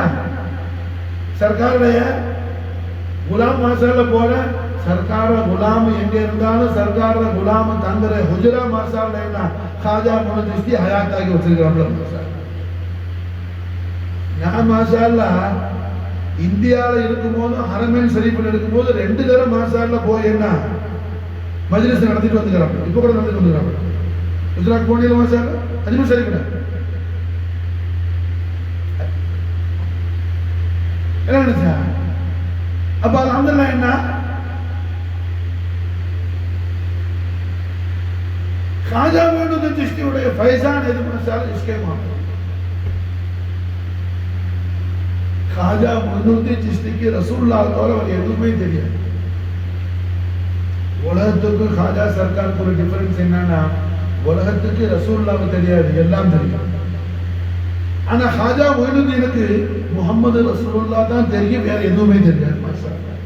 சர்க்காருடைய குலாம் மாசால போற சர்க்கார குலாம் எங்க இருந்தாலும் சர்க்கார குலாம் தங்குற ஹுஜரா மாசால என்ன ஹாஜா மொயினுத்தீன் சிஸ்தி ஹயாத்தாக்கி வச்சிருக்கிறாங்க மாசா. நான் மாஷால்லா இந்தியாவில் இருக்கும்போது ஹரமேன் ஷரீஃபில் இருக்கும்போது 2 தடவை மாஷால்லா போய் என்ன மஜ்லிஸ் நடத்திட்டு வந்துக்கிறாங்க. இப்போ கூட நடத்திட்டு வந்துக்கிறாங்க. குஜராத் போனியில மாஷால்லா அஜ்மீர் ஷரீஃபில் என்ன நினைச்சா. அப்ப அல்ஹம்துலில்லாஹ் என்ன ஹாஜா மொயினுத்தீன் சிஸ்தியுடைய ஃபைசான் எது மாஷால்லா இஸ்கே மாமா ஹாஜா மொயினுத்தீன் சிஸ்திக்கு ரசூலுல்லாஹ் தவிர வேற எதுவுமே தெரியாது. உலகத்துக்கு ஹாஜா சர்க்காருக்கு ஒரு டிஃபரன்ஸ் என்னன்னா உலகத்துக்கு ரசூலுல்லாஹ் தெரியாது, எல்லாம் தெரியும். ஆனா ஹாஜா மொயினுத்தீனுக்கு முஹம்மது ரசூலுல்லாஹ் தான் தெரியும், வேற எதுவுமே தெரியாது மாஷாஅல்லாஹ்.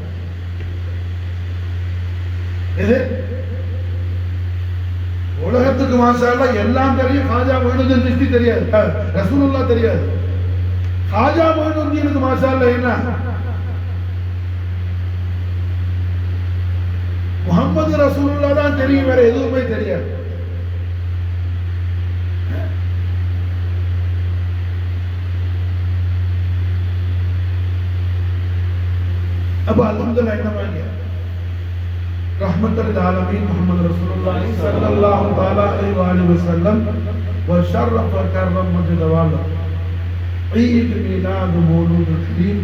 இது உலகத்துக்கு மாஷாஅல்லாஹ் எல்லாம் தெரியும், ஹாஜா மொயினுத்தீன் சிஸ்தி தெரியாது, ரசூலுல்லாஹ் தெரியாது. ஹாஜா மொயினுத்தீனுக்கு மாஷாஅல்லாஹ் என்ன முஹம்மது ரசூலுல்லாஹ் தான் தெரியும், வேற எதுவுமே தெரியாது. அப்ப அல்ஹம்துலில்லாஹ் என்னவாங்க ரஹ்மத்துல் ஆலமீன் முஹம்மது ரசூலுல்லாஹி ஸல்லல்லாஹு தஆலா அலைஹி வஸல்லம் வ ஷர்ரஃப கர்ரம் மஜ்த வால ஈத் மீலாத் மௌலூத் கரீம்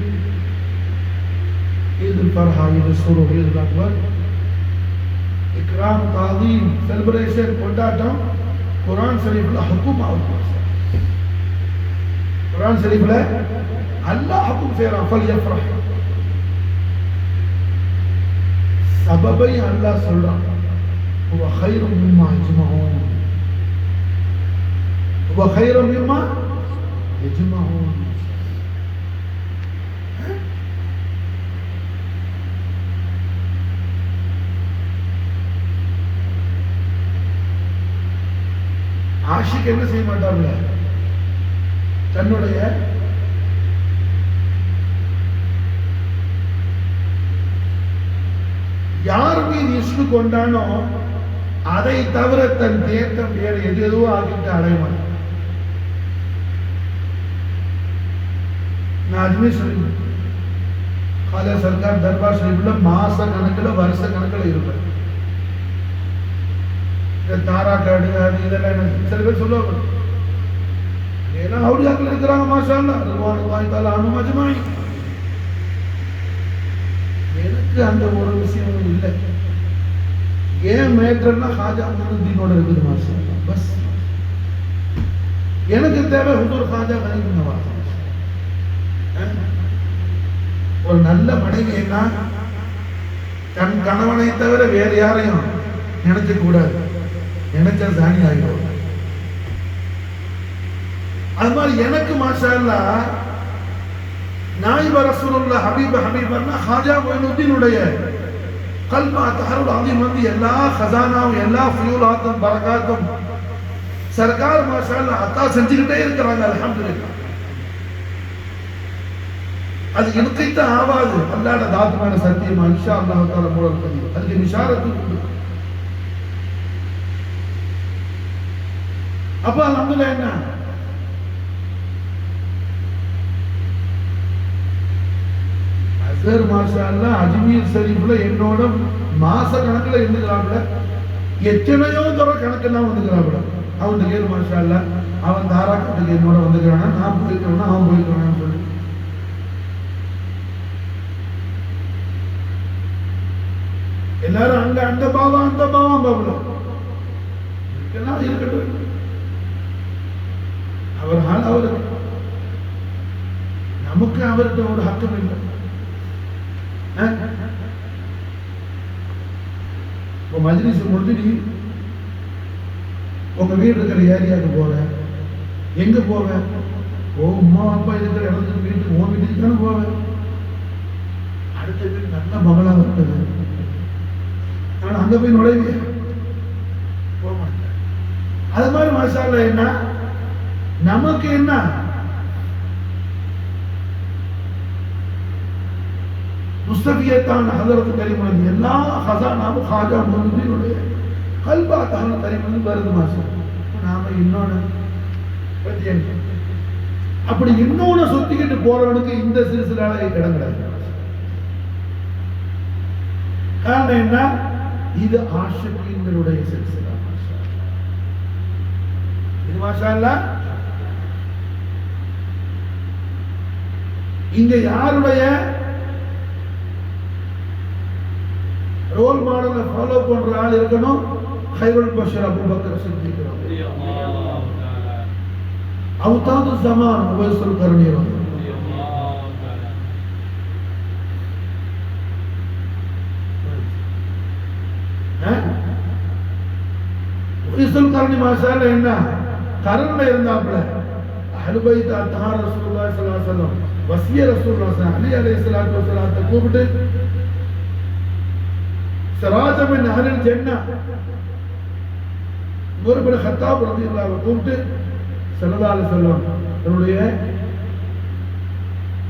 ஈத் ஃபர்ஹா ஈத் சுரூர் ஈத் அக்பர் இக்ராம் தாதீம் செலிப்ரேஷன் கொண்டாட்டம் குர்ஆன் ஷரீஃப்ல ஹுக்கும் ஆகுது. குர்ஆன் ஷரீஃப்ல அல்லாஹ் ஹுக்கும் செய்றான் ஃபல்யஃப்ரஹ். சபபை அல்லாஹ் சொல்றான் ஹுவ கைரும் மிம்மா யஜ்மஊன் ஹுவ கைரும் மிம்மா யஜ்மஊன். ஆஷிக் என்ன செய்ய மாட்டார்ல, தன்னுடைய யார் மீது இஷ்கு கொண்டானோ அதை தவிர தன் தேர்த்தம் வேறு எது எதுவோ ஆகிட்டு அடைவான். நான் அதுமே சொல்லி காலை சர்க்கார் தர்பார் ஷரீஃப்ல மாச கணக்கில் வருஷ கணக்கில் இருப்பேன். தாரா காடு அது இதெல்லாம் என்ன சில பேர் சொல்லுவாங்க, ஏன்னா அவுலியாக்கள் இருக்கிறாங்க மாஷா அல்லாஹ் ரிதுவானுல்லாஹி தஆலா அன்ஹும் அஜ்மஈன். எனக்கு அந்த ஒரு விஷயம் இல்லை. ஏன் மேட்டர்னா ஹாஜா முஹிதீனோட இருக்குது மாஷா அல்லாஹ். பஸ் எனக்கு தேவை ஹுசூர் ஹாஜா கரீம் நவாஸ். ஒரு நல்ல மனைவி என்ன, தன் கணவனை தவிர வேறு யாரையும் நினைக்க கூடாது. நினைச்சா சாணி ஆகிடும். அது மாதிரி எனக்கு மாஷா அல்லாஹ் நாயிப ரசூலுல்லாஹ் ஹபீபர்னா ஹாஜா மொயினுத்தீனுடைய கல்பா தஹருல் அஸீம் வந்து எல்லா ஹஸானாவும் எல்லா ஃபியூலாத்தும் பரகாத்தும் சர்க்கார் மாஷா அல்லாஹ் அத்தா செஞ்சுக்கிட்டே இருக்கிறாங்க. அல்ஹம்துலில்லாஹ். அது இன்கைத்தான் ஆவாது. அல்லாஹ்ட தாத்மான சத்தியமா இன்ஷா அல்லாஹ் தஆலா மூலம் தெரியும். அதுக்கு இஷாரத்து உண்டு. அப்ப அல்ஹம்துலில்லாஹ் என்ன அஸர் மாஷா அல்லாஹ் அஜ்மீர் ஷரீஃப்ல என்னோட மாச கணக்குல இருந்துக்கிறாப்ல. எத்தனையோ தடவை கணக்கெல்லாம் வந்துக்கிறாப்ல. அவன் கேள் மாஷா அல்லாஹ் அவன் தாராக்கத்துக்கு என்னோட வந்துக்கிறானா, நான் போயிருக்கிறேன்னா அவன் போயிருக்கிறான்னு சொல்லி எல்லாரும் அங்க அந்த பாவம் அந்த பாவம் பாவல இருக்கட்டும். அவர் அவருக்கு நமக்கு அவருக்கு ஒரு ஹக்கம் இல்லை. மஜ்லிஸ் முடிஞ்சு உங்க வீடு இருக்கிற ஏரியாவுக்கு போக, எங்க போக, உமா அப்பா இருக்கிற இடத்துக்கு வீட்டுக்கு உன் வீட்டுக்கு தானே போவேன். அடுத்த வீடு நல்ல மகளா இருக்குது, நான் அங்க போய் நுழைவே போக மாட்டேன். அது மாதிரி மாஷா அல்லாஹ் என்ன நமக்கு என்ன முஸ்தபியத்தான ஹதரத் கரீம் எல்லா ஹஸானாவும் ஹாஜா முஹிதீனுடைய கல்பா தஹருல் கரீம் வருது மாஷா. நாம இன்னொன்னு அப்படி இன்னொன்னு சுத்திக்கிட்டு போறவனுக்கு இந்த சில்சிலால இடம் கிடையாது. காரணம் என்ன, இது ஆஷிகீன்களுடைய சில்சிலா மாஷா. இது மாஷா அல்லாஹ் இங்க யாருடைய ரோல் மாடலை ஃபாலோ பண்ற ஆள் இருக்கணும்? ஹைருல் பஷர் அபூபக்கர் சித்திக் ரலியல்லாஹு தஆலா. அவுதாது ஸமான் உவைஸுல் கர்னி ரலியல்லாஹு தஆலா. உவைஸுல் கர்னி மாஷா அல்லாஹ் என்ன கரன்ல இருந்தாப்ல. அஹ்லு பைத் அத்ஹார் ரசூலுல்லாஹி ஸல்லல்லாஹு அலைஹி வஸல்லம் வசிய ரசூலுல்லாஹி அலி அலைஹிஸ்ஸலாத்து வஸலாம் கூப்பிட்டு சராஜ மின் அஹ்லில் ஜன்னah உமர் இப்னு கத்தாப் ரலியல்லாஹு அன்ஹு கூப்பிட்டு ஸல்லல்லாஹு அலைஹி வஸல்லம் தன்னுடைய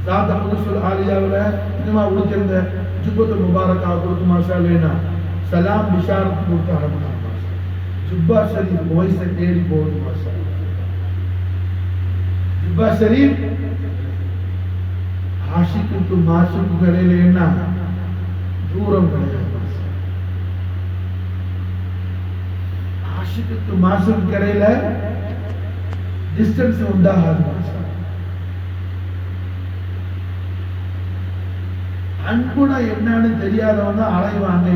ஸாத் அல்-குதுஸுல் ஆலியாவுல இன்னமா உடுத்திருந்த ஜுப்பத்து முபாரக்கா கொடுத்து மாஷா அல்லாஹ் சலாம் பிஷாரத் கொடுத்து ஆரம்பிச்சாங்க. ஜுப்பா ஷரீஃப் வாய்ஸை தேடி போகுது மாஷா அல்லாஹ். ஜுப்பா ஷரீஃப் ஆஷிக்கு மாஷுக்கு இடையில என்ன தூரம் கிடையாது. ஆஷிக்கு மாஷுக்கு இடையில டிஸ்டன்ஸ் உண்டாகாது மாஷா. அன்புனா என்னன்னு தெரியாதவங்க அலைவாங்க.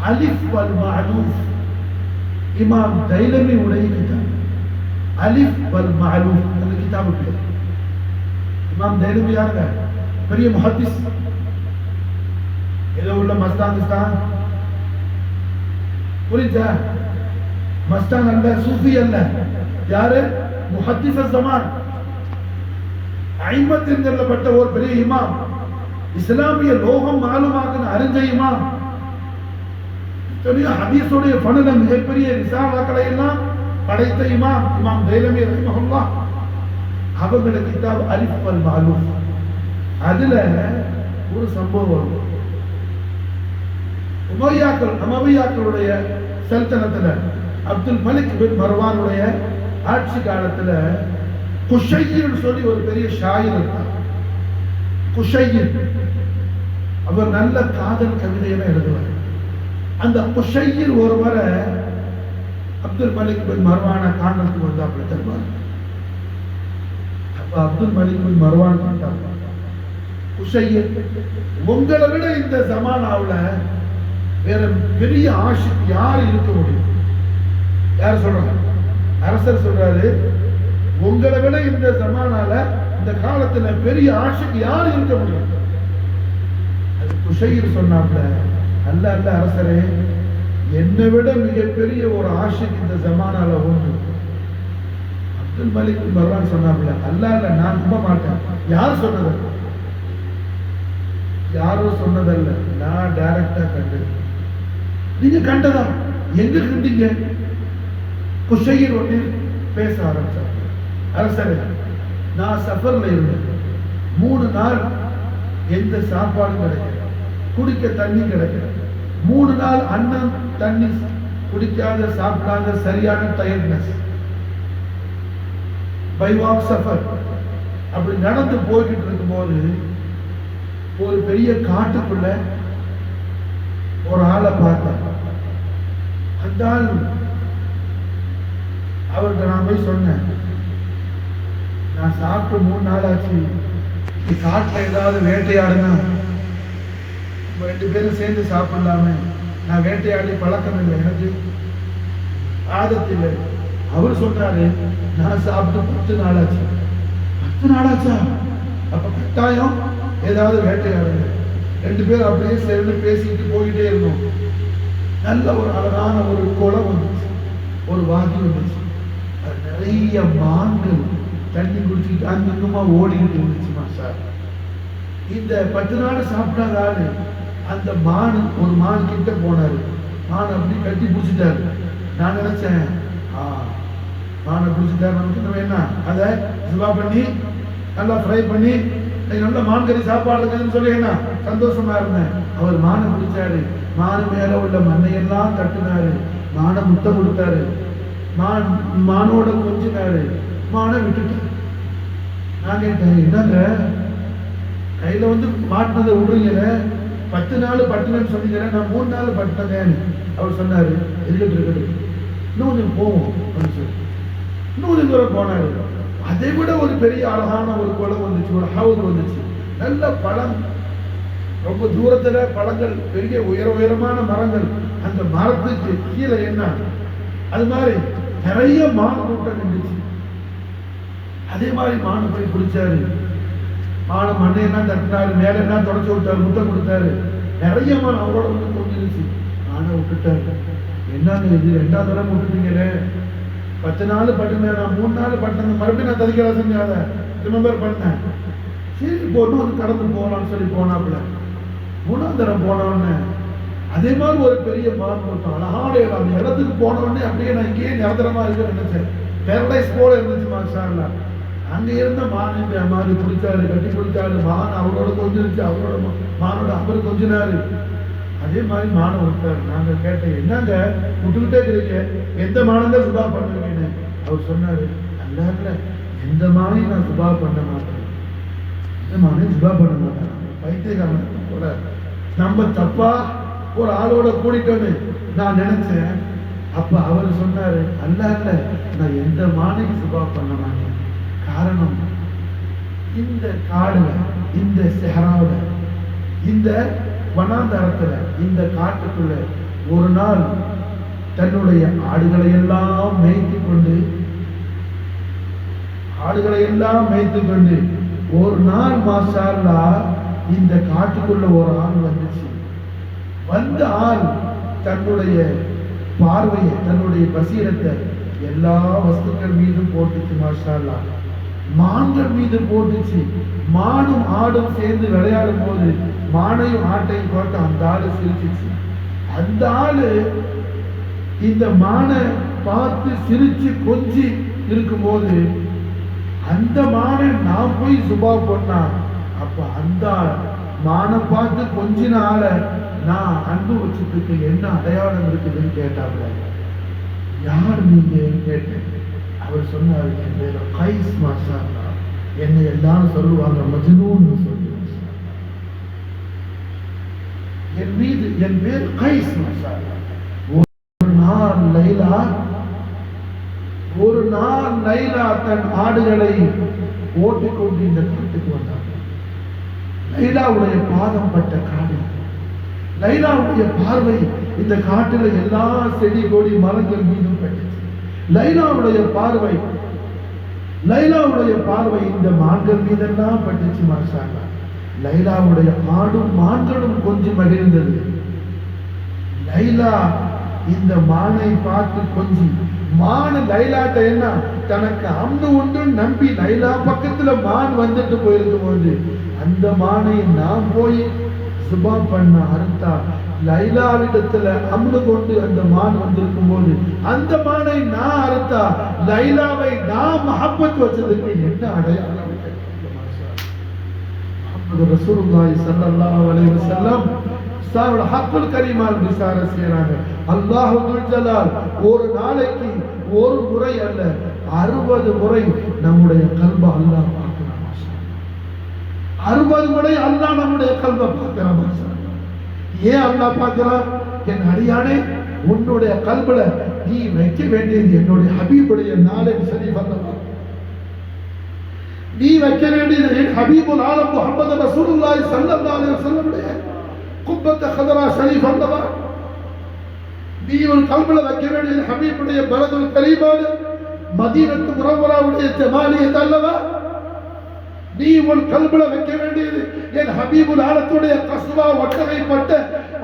அலிஃப் வல் மஅலூஃப் இமாம் தைலமி உடைய கிதாப். அலிஃப் வல் மஅலூஃப் அந்த கிதாபு பேர். இமாம் தைலமி யாருங்க? பெரிய முஹத்திஸ். ஏதோ உள்ள மஸ்தான் புரிஞ்சா? மஸ்தான் அல்ல, சூஃபி அல்ல. யாரு? முஹத்திஸ் ஸமான். ஐமத்தின் சொல்லப்பட்ட ஒரு பெரிய இமாம், இஸ்லாமிய லோகம் மாலுமாக்கின அறிஞ்ச இமாம். எத்தனையோ ஹதீஸுடைய ஃபனல மிகப்பெரிய ரிசாலாக்களை எல்லாம் படைத்த இமாம் தைலமி ரஹிமஹுல்லாஹ் அவங்களோட கிதாப் அலிஃப் வல் மாலூஃப். அதுல ஒரு சம்பவம், அமவியாக்களுடைய சல்தனத்துல அப்துல் மலிக் பின் மர்வானுடைய ஆட்சி காலத்துல குஷையர் சொல்லி ஒரு பெரிய ஷாயிர் இருந்தார். குஷையர் அவர் நல்ல காதல் கவிதையெல்லாம் எழுதுவார். அந்த குஷையர் ஒருவரை அப்துல் மலிக் பின் மர்வான காணத்துக்கு வந்து அப்படி தருவார். அப்ப அப்துல் மலிக் பின் மர்வான் கேட்டார், குஷையர், உங்களை விட இந்த ஜமானாவுல வேற பெரிய ஆஷிக் யார் இருக்க முடியும்? யார் சொல்றாங்க? அரசர் சொல்றாரு, உங்களை விட இந்த ஜமானால இந்த காலத்துல பெரிய ஆஷிக் யார் இருக்க முடியும்? அது குஷையர் சொன்னாப்ல, அல்ல அல்ல அரசரே, என்னை விட மிகப்பெரிய ஒரு ஆஷிக் இந்த ஜமானால உண்டு. அப்துல் மலிக் மர்வான் சொன்னாப்ல, அல்ல அல்ல, நான் நம்ப மாட்டேன். யார் சொன்னது? யாரும் சொன்னதல்ல, நான் டைரக்டா கண்டது. நீங்க கண்டதா? எங்க கண்டீங்க? குஷையர் ஒண்ணு பேச ஆரம்பிச்சார். அரசரே, நான் சஃபர்ல இருந்தேன். 3 நாள் எந்த சாப்பாடும் கிடைக்கல, குடிக்க தண்ணி கிடைக்கல. 3 நாள் அன்னம் தண்ணி குடிக்காத சாப்பிடாத சரியான டயர்ட்னஸ், பை வாக் சஃபர். அப்படி நடந்து போய்கிட்டு இருக்கும்போது ஒரு பெரிய காட்டுக்குள்ள ஒரு ஆளை பார்த்தேன். அந்த ஆள், அவர்கிட்ட நான் போய் சொன்னேன், நான் சாப்பிட்டு 3 நாள் ஆச்சு, காட்டுல ஏதாவது வேட்டையாடுனா 2 பேரும் சேர்ந்து சாப்பிடலாமே, நான் வேட்டையாடி பழக்கம் இல்லை, எனக்கு ஆதத்தில்லை. அவர் சொன்னாரு, நான் சாப்பிட்டு 10 நாள் ஆச்சு. 10 நாள் ஆச்சா? அப்ப கட்டாயம் ஏதாவது வேட்டையாடுங்க. 2 பேர் அப்படியே சேர்ந்து பேசிட்டு போயிட்டே இருந்தோம். நல்ல ஒரு அழகான ஒரு குளம் வந்துச்சு, ஒரு வாதி வந்துச்சு. அது நிறைய மான்கள் தண்ணி குடிச்சுட்டு அங்கமா ஓடிக்கிட்டு இருந்துச்சு. மாஷா, இந்த 10 நாள் சாப்பிட்டாதாரு அந்த ஒரு மான் கிட்ட போனாரு. மான் அப்படி கட்டி பிடிச்சிட்டாரு. நான் நினைச்சேன், மானை பிடிச்சிட்டாரு, நமக்கு நம்ம என்ன அதை சுவா பண்ணி நல்லா ஃப்ரை பண்ணி நல்ல மான் கறி சாப்பாடு இருக்குன்னு சொல்லி என்ன சந்தோஷமா இருந்தேன். அவர் மானை பிடிச்சாரு, மானு மேல உள்ள மண்ணையெல்லாம் தட்டுனாரு, மானை முத்தம் கொடுத்தாரு, மானோட கொஞ்சினாரு, மானை விட்டுட்டாரு. நான் கேட்டேன், என்னங்க கையில வந்து மாட்டினதை விடுறீங்க, 10 நாள் பட்டினு சொன்னீங்க, நான் 3 நாள் பட்டினேன். அவர் சொன்னாரு, இருக்கட்டும் இன்னும் கொஞ்சம் போவோம் அப்படின்னு சொல்லி இன்னும் கொஞ்சம் தூரம் போனாரு. அதை விட ஒரு பெரிய அழகான ஒரு குளம் வந்துச்சு, ஒரு ஹவுஸ் வந்துச்சு. நல்ல பழம், ரொம்ப தூரத்துல பழங்கள், பெரிய உயரமான மரங்கள். அந்த மரத்துக்கு கீழே என்ன அது மாதிரி நிறைய மான் கூட்டம் இருந்துச்சு. அதே மாதிரி மானு போய் பிடிச்சாரு. மானு மண்ணையெல்லாம் தட்டினாரு, மேல எல்லாம் தொடச்சு விட்டாரு, முத்தம் கொடுத்தாரு. நிறைய மான் அவரோட வந்து கொஞ்சிருச்சு. மானை விட்டுட்டாரு. என்னன்னு இது 2வது தடவை விட்டுட்டீங்களே, 10 நாள் பட்டினேன், நான் 3 நாள் பட்டினேன், மறுபடியும் நான் ததிக்கல செஞ்சாத ரிமெம்பர் பண்ணேன். சரி போட்டு வந்து கடந்து போகலான்னு சொல்லி போனாப்புல. 3ஆம் தரம் போனோடனே அதே மாதிரி ஒரு பெரிய மான் கூட்டம், அழகான இடம். அந்த இடத்துக்கு போனோடனே அப்படியே நான் இங்கேயே நிரந்தரமா இருக்குன்னு நினைச்சேன். பேரடைஸ் போல இருந்துச்சு மாஷாஅல்லா. அங்க இருந்த மான் இந்த மாதிரி பிடிச்சாரு, கட்டி பிடிச்சாரு. மான் அவரோட கொஞ்சிருச்சு, அவரோட மானோட அவர் கொஞ்சினாரு. அதே மாதிரி மானை விட்டாரு. நாங்க கேட்டேன், என்னங்க விட்டுக்கிட்டே இருக்கிறீங்க, எந்த மானந்தான் சுபா பண்ணுவீங்கன்னு. அவர் சொன்னாரு, அல்ல இல்ல, எந்த மானையும் நான் சுபா பண்ண மாட்டேன், எந்த மானையும் சுபா பண்ண மாட்டேன். பைத்தியக்காரன் போல நம்ம தப்பா ஒரு ஆளோட கூடிட்டோன்னு நான் நினைச்சேன். அப்ப அவர் சொன்னாரு, அல்ல இல்ல, நான் எந்த மானையும் சுபா பண்ண மாட்டேன். காரணம், இந்த காடுல, இந்த செஹராவுல, இந்த வனாந்தரத்துல, இந்த காட்டுக்குள்ள ஒரு நாள் தன்னுடைய ஆடுகளை எல்லாம் மேய்த்து கொண்டு ஒரு நாள் மாஷா அல்லாஹ் இந்த காட்டுக்குள்ள ஒரு ஆள் வந்துச்சு. வந்த ஆள் தன்னுடைய பார்வையை, தன்னுடைய பசீரத்தை எல்லா வஸ்துக்கள் மீதும் போட்டுச்சு. மாஷா அல்லாஹ் மான்கள் மீது போட்டுச்சு. மானும் ஆடும் சேர்ந்து விளையாடும் போது மானையும் ஆட்டையும் பார்த்து அந்த ஆடு சிரிச்சிச்சு. அந்த ஆளு இந்த மானை பார்த்து சிரிச்சு கொஞ்சி இருக்கும்போது அந்த மானை நான் போய் சுபா பண்ணா, அப்ப அந்த மானை பார்த்து கொஞ்சின ஆளை நான் அன்பு வச்சதுக்கு என்ன அடையாளம் இருக்குதுன்னு கேட்டாங்க. யார் நீங்க கேட்டேன். அவர் சொன்னார், என் பேர் கைஸ் மாஷா, என்னை எல்லாரும் சொல்லுவாங்க மஜ்னூன்னு சொல்லி. என் மீது என் பேர் கைஸ் மாஷா. ஒரு நாள் லைலா தன் ஆடுகளை ஓட்டிக்கொண்டு இந்த காட்டுக்கு வந்தார். லைலாவுடைய பாதம் பட்ட காடு, லைலாவுடைய பார்வை இந்த காட்டுல எல்லா செடி கொடி மரங்கள் மீதும் பட்டுச்சு. லைலாவுடைய பார்வை இந்த மான்கள் மீதெல்லாம் பட்டுச்சு. மாஷா அல்லாஹ். லைலாவுடைய ஆடும் மான்களும் கொஞ்சம் மகிழ்ந்தது. லைலா இந்த மானை பார்த்து கொஞ்சி, மான் லைலாட்ட என்ன தனக்கு அம்னு ஒன்று நம்பி லைலா பக்கத்துல மான் வந்துட்டு போயிருக்கும் போது அந்த மானை நான் போய் சுபா பண்ண அறுத்தா, லைலாவிடத்துல அம்னு கொண்டு அந்த மான் வந்திருக்கும் போது அந்த மானை நான் அறுத்தா, லைலாவை நான் மஹப்பத் வச்சதுக்கு என்ன அடையாளம்? ரசூலுல்லாஹி ஸல்லல்லாஹு அலைஹி வஸல்லம் சாவுல் ஹக்குல் கரீமால் விசார செய்றாங்க. அல்லாஹ் துல் ஜலால் ஒரு நாளைக்கு ஒரு முறை அல்ல 60 முறை நம்முடைய கல்ப அல்லாஹ் பார்க்கிறான். 60 முறை அல்லாஹ் நம்முடைய கல்ப பார்க்கிறான். ஏன் அல்லாஹ் பார்க்கிறான்? என் அடியானே, உன்னுடைய கல்புல நீ வைக்க வேண்டியது என்னுடைய ஹபீபுடைய நாளின் ஷரீஃப் அல்லவா? நீ வைக்க வேண்டியது என் ஹபீபுல் ஆலம் முஹம்மது ரசூலுல்லாஹி ஸல்லல்லாஹு அலைஹி வஸல்லம் குப்பத்த ஹதரா ஷரீஃப் அல்லவா? நீ ஒரு கல்புல வைக்க வேண்டியது ஹபீபுடைய பலதுல் கரீமான மதீனத்து முனவ்வராவுடைய ஜமாலியத் அல்லவா? நீ உன் கல்புல வைக்க வேண்டியது என் ஹபீபுல் ஆலத்துடைய கஸ்வா ஒட்டகைப்பட்ட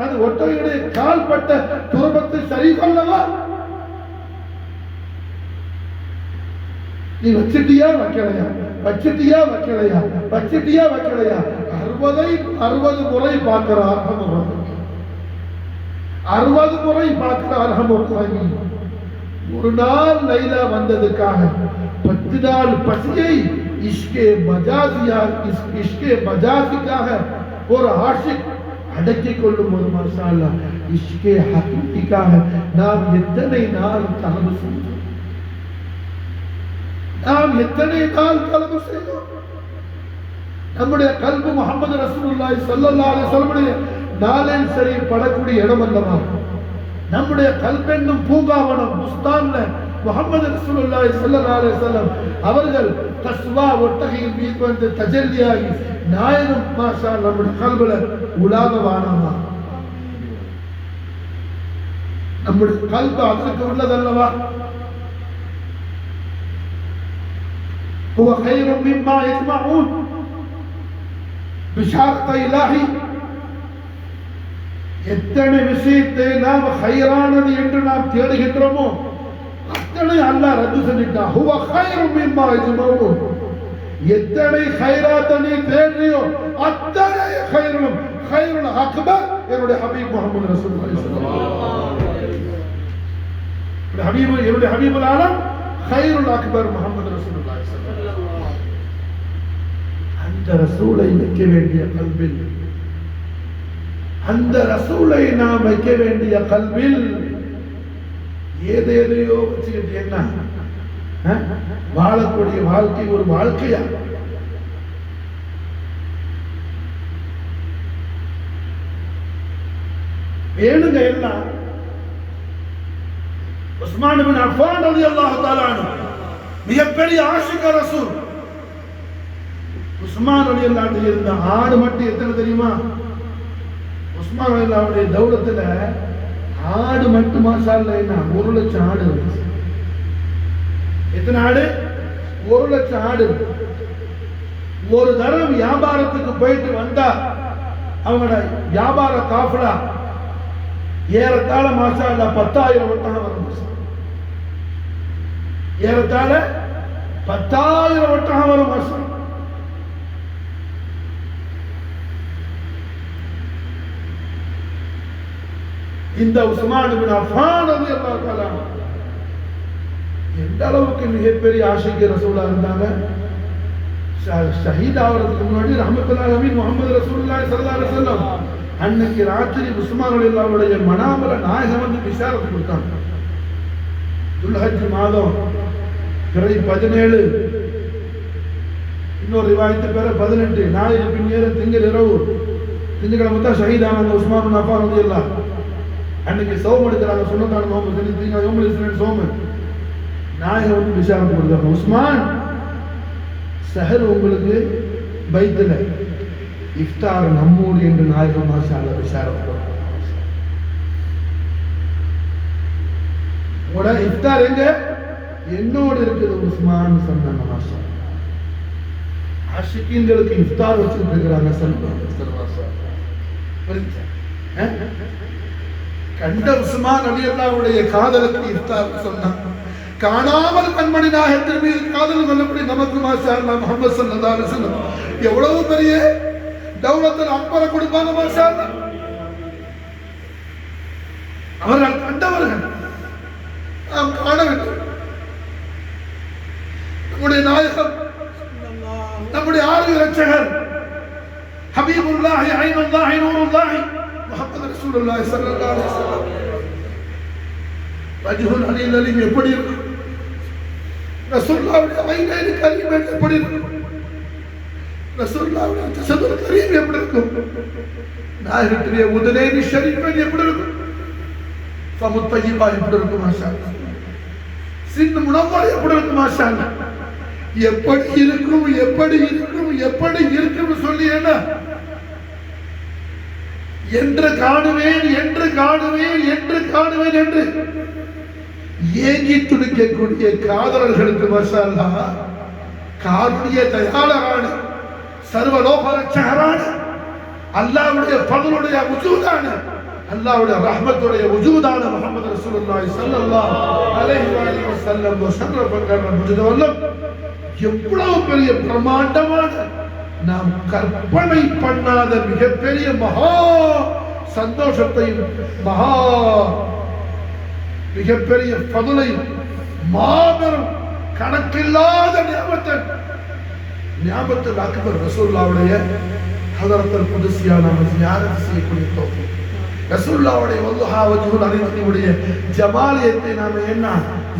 அந்த ஒட்டகையுடைய கால்பட்ட துரபத்து ஷரீஃப் அல்லவா? நீ வச்சிட்டியா வைக்கலையா? வச்சிட்டியா வைக்கலையா? வச்சிட்டியா வைக்கலையா? 60 முறை பார்க்கிறார். 60 முறை பார்க்கிறார். ஒரு நாள் லைலா வந்ததுக்காக 10 நாள் பசியை இஷ்கே மஜாசிக்காக ஒரு ஆஷிக் அடக்கிக் கொள்ளும் போது மாஷா அல்லாஹ் இஷ்கே ஹகீகிக்காக நாம் எத்தனை நாள் தலபு செய்தோம்? நாம் எத்தனை நாள் தலபு செய்தோம்? நம்முடைய கல்பு முஹம்மது ரசூலுல்லாஹி ஸல்லல்லாஹு அலைஹி வஸல்லம் நாளில் சரி படக்கூடிய இடம் அல்லவா? நம்முடைய கல்பென்னும் பூங்காவனம் புஸ்தான்ல முஹம்மது ரசூலுல்லாஹி ஸல்லல்லாஹு அலைஹி வஸல்லம் அவர்கள் கஸ்வா ஒட்டகையின் மீது வந்து தஜல்லியாகி நாயகம் மாஷா அல்லாஹ் நம்முடைய கல்புல உலாகவானாமா? நம்முடைய கல்பு அதற்கு உள்ளதல்லவா? هو خير مما يسمعون بشارة إلهي. எத்தனை விஷயத்தை நாம் ஹைரானது என்று நாம் தேடுகின்றோமோ அத்தனை அல்லாஹ் ரத்து செஞ்சிட்டான். ஹுவ கைரும் மிம்மா யஜ்மஊன். எத்தனை ஹைராத்தை நீ தேடுறியோ அத்தனை ஹைரும் ஹைருல் அக்பர் என்னுடைய ஹபீப் முஹம்மது ரசூலுல்லாஹி ஸல்லல்லாஹு அலைஹி வஸல்லம். என்னுடைய ஹபீபுல் ஆலம் ஹைருல் அக்பர் முஹம்மது ரசூலுல்லாஹி ஸல்லல்லாஹு அலைஹி வஸல்லம். அந்த ரசூலை வைக்க வேண்டிய கல்பில், அந்த ரசூலை நாம் வைக்க வேண்டிய கல்வில் ஏதேதையோ வச்சுக்கிட்டு என்ன வாழக்கூடிய வாழ்க்கை ஒரு வாழ்க்கையா? வேணுங்க எல்லாம். உஸ்மான் இப்னு அஃபான் ரலியல்லாஹு தஆலா அன்ஹு மிகப்பெரிய ஆஷிக ரசூல். உஸ்மான் ரலியல்லாஹு அன்ஹு இருந்த ஆடு மட்டும் எத்தனை தெரியுமா? உஸ்மான் ரலியல்லாஹுடைய தௌலத்துல ஆடு மட்டும் மாஷா அல்லாஹ் என்ன 1 லட்சம் ஆடு இருந்துச்சு. எத்தனை ஆடு? 1 லட்சம் ஆடு. ஒரு தரம் வியாபாரத்துக்கு போயிட்டு வந்தா அவங்களோட வியாபார காஃபிலா ஏறத்தாழ மாஷா அல்லாஹ் 10,000 ஒட்டகம் வரும். ஏறத்தாழ 10,000 ஒட்டகம் வரும் மாஷா. இந்த உஸ்மான் இப்னு அஃபான் ரலியல்லாஹு தஆலா எந்த அளவுக்கு மிகப்பெரிய ஆஷிக் ரசூலா இருந்தாங்க. ஷஹீத் ஆகிறதுக்கு முன்னாடி ரஹ்மத்துல்லாஹி அலைஹி முஹம்மது ரசூலுல்லாஹி ஸல்லல்லாஹு அலைஹி வஸல்லம் அன்னைக்கு ராத்திரி உஸ்மான் ரலியல்லாஹுடைய மனாமல நாயகம் வந்து பிஷாரத் கொடுத்தாங்க. துல்ஹஜ் மாதம் பிறை 17, இன்னொரு ரிவாயத்து பேர 18, நாளைக்கு பின்னேற திங்கள் இரவு, திங்கக்கிழமை தான் ஷஹீதான உஸ்மான் இப்னு அஃபான் ரலியல்லாஹு அன்னைக்கு சோம் எடுக்கிறாங்க. சொன்னதான நோம்பு சோமு நாயகம் வந்து பிஷாரத் கொடுத்தாங்க. உஸ்மான் சஹர் உங்களுக்கு பைத்துல இஃப்தார் நம்மோடு என்று நாயகம் மாஷாஅல்லாஹ் பிஷாரத் கொடுத்தாங்க. உங்களோட இஃப்தார் எங்க? என்னோடு இருக்குது உஸ்மான் சொன்னாங்க. மாஷா ஆஷிகீன்களுக்கு இஃப்தார் வச்சுட்டு இருக்கிறாங்க. கண்ட உஸ்மான் ரலியல்லாஹுடைய காதலுக்கு இஃப்தார் சொன்னாங்க. காணாமல் கண்மணி நாயகத்தின் மீது காதல் கொள்ளப்படி நமக்கு மாஷா அல்லாஹ் முஹம்மது ஸல்லல்லாஹு அலைஹி வஸல்லம் எவ்வளவு பெரிய தௌலத்தில் அக்பரை கொடுப்பாங்க. மாஷா அல்லாஹ் அவர்கள் கண்டவர்கள் நாம் காண வேண்டும். நம்முடைய நாயகம், நம்முடைய ஆறு இரட்சகர் ஹபீபுல்லாஹி ஐனுல்லாஹி நூருல்லாஹி முஹம்மது ரசூலுல்லாஹி ஸல்லல்லாஹு அலைஹி வஸல்லம் வஜ்ஹுல் அலீல் அலீம் எப்படி இருக்கும்? ரசூலுல்லாஹுடைய ஐனைன் கரீம் எப்படி இருக்கும்? ரசூலுல்லாஹுடைய ஜஸதுல் கரீம் எப்படி இருக்கும்? நாயகத்துடைய உதனைனி ஷரீஃபன் எப்படி இருக்கும்? ஃபமுத் தய்யிபா எப்படி இருக்கும்? மாஷா அல்லாஹ். சின்ன முனவ்வா எப்படி இருக்கும்? மாஷா அல்லாஹ். எப்படி இருக்கும், எப்படி இருக்கும், எப்படி இருக்கும் சொல்லி என்ன என்று காணுவேன், என்று காணுவேன், என்று காணுவேன் என்று ஏங்கி துடிக்கக்கூடிய காதலர்களுக்கு மாஷா அல்லாஹ் காருண்ய தயாளரான சர்வலோக ரட்சகரான அல்லாஹ்வுடைய ஃபضலுடைய வஜூதான அல்லாஹ்வுடைய ரஹ்மத்துடைய வஜூதான முஹம்மது ரசூலுல்லாஹி ஸல்லல்லாஹு அலைஹி வஸல்லம் வஸல்லம் எவ்வளவு பெரிய பிரமாண்டமான நாம் கற்பனை பண்ணாத மிகப்பெரிய மகா சந்தோஷத்தையும் மகா மிகப்பெரிய ஃபضலையும் மாபெரும் கணக்கில்லாத ஞாபகத்தில் அக்பர் ரசூலுல்லாஹுடைய ஹதரத்துல் குதுஸியா நாம் ஜியாரத் செய்யக்கூடிய தௌஃபீக், ரசூலுல்லாஹுடைய வல்லுஹா வஜ்ஹுல் அலீமுடைய ஜமாலியத்தை நாம என்ன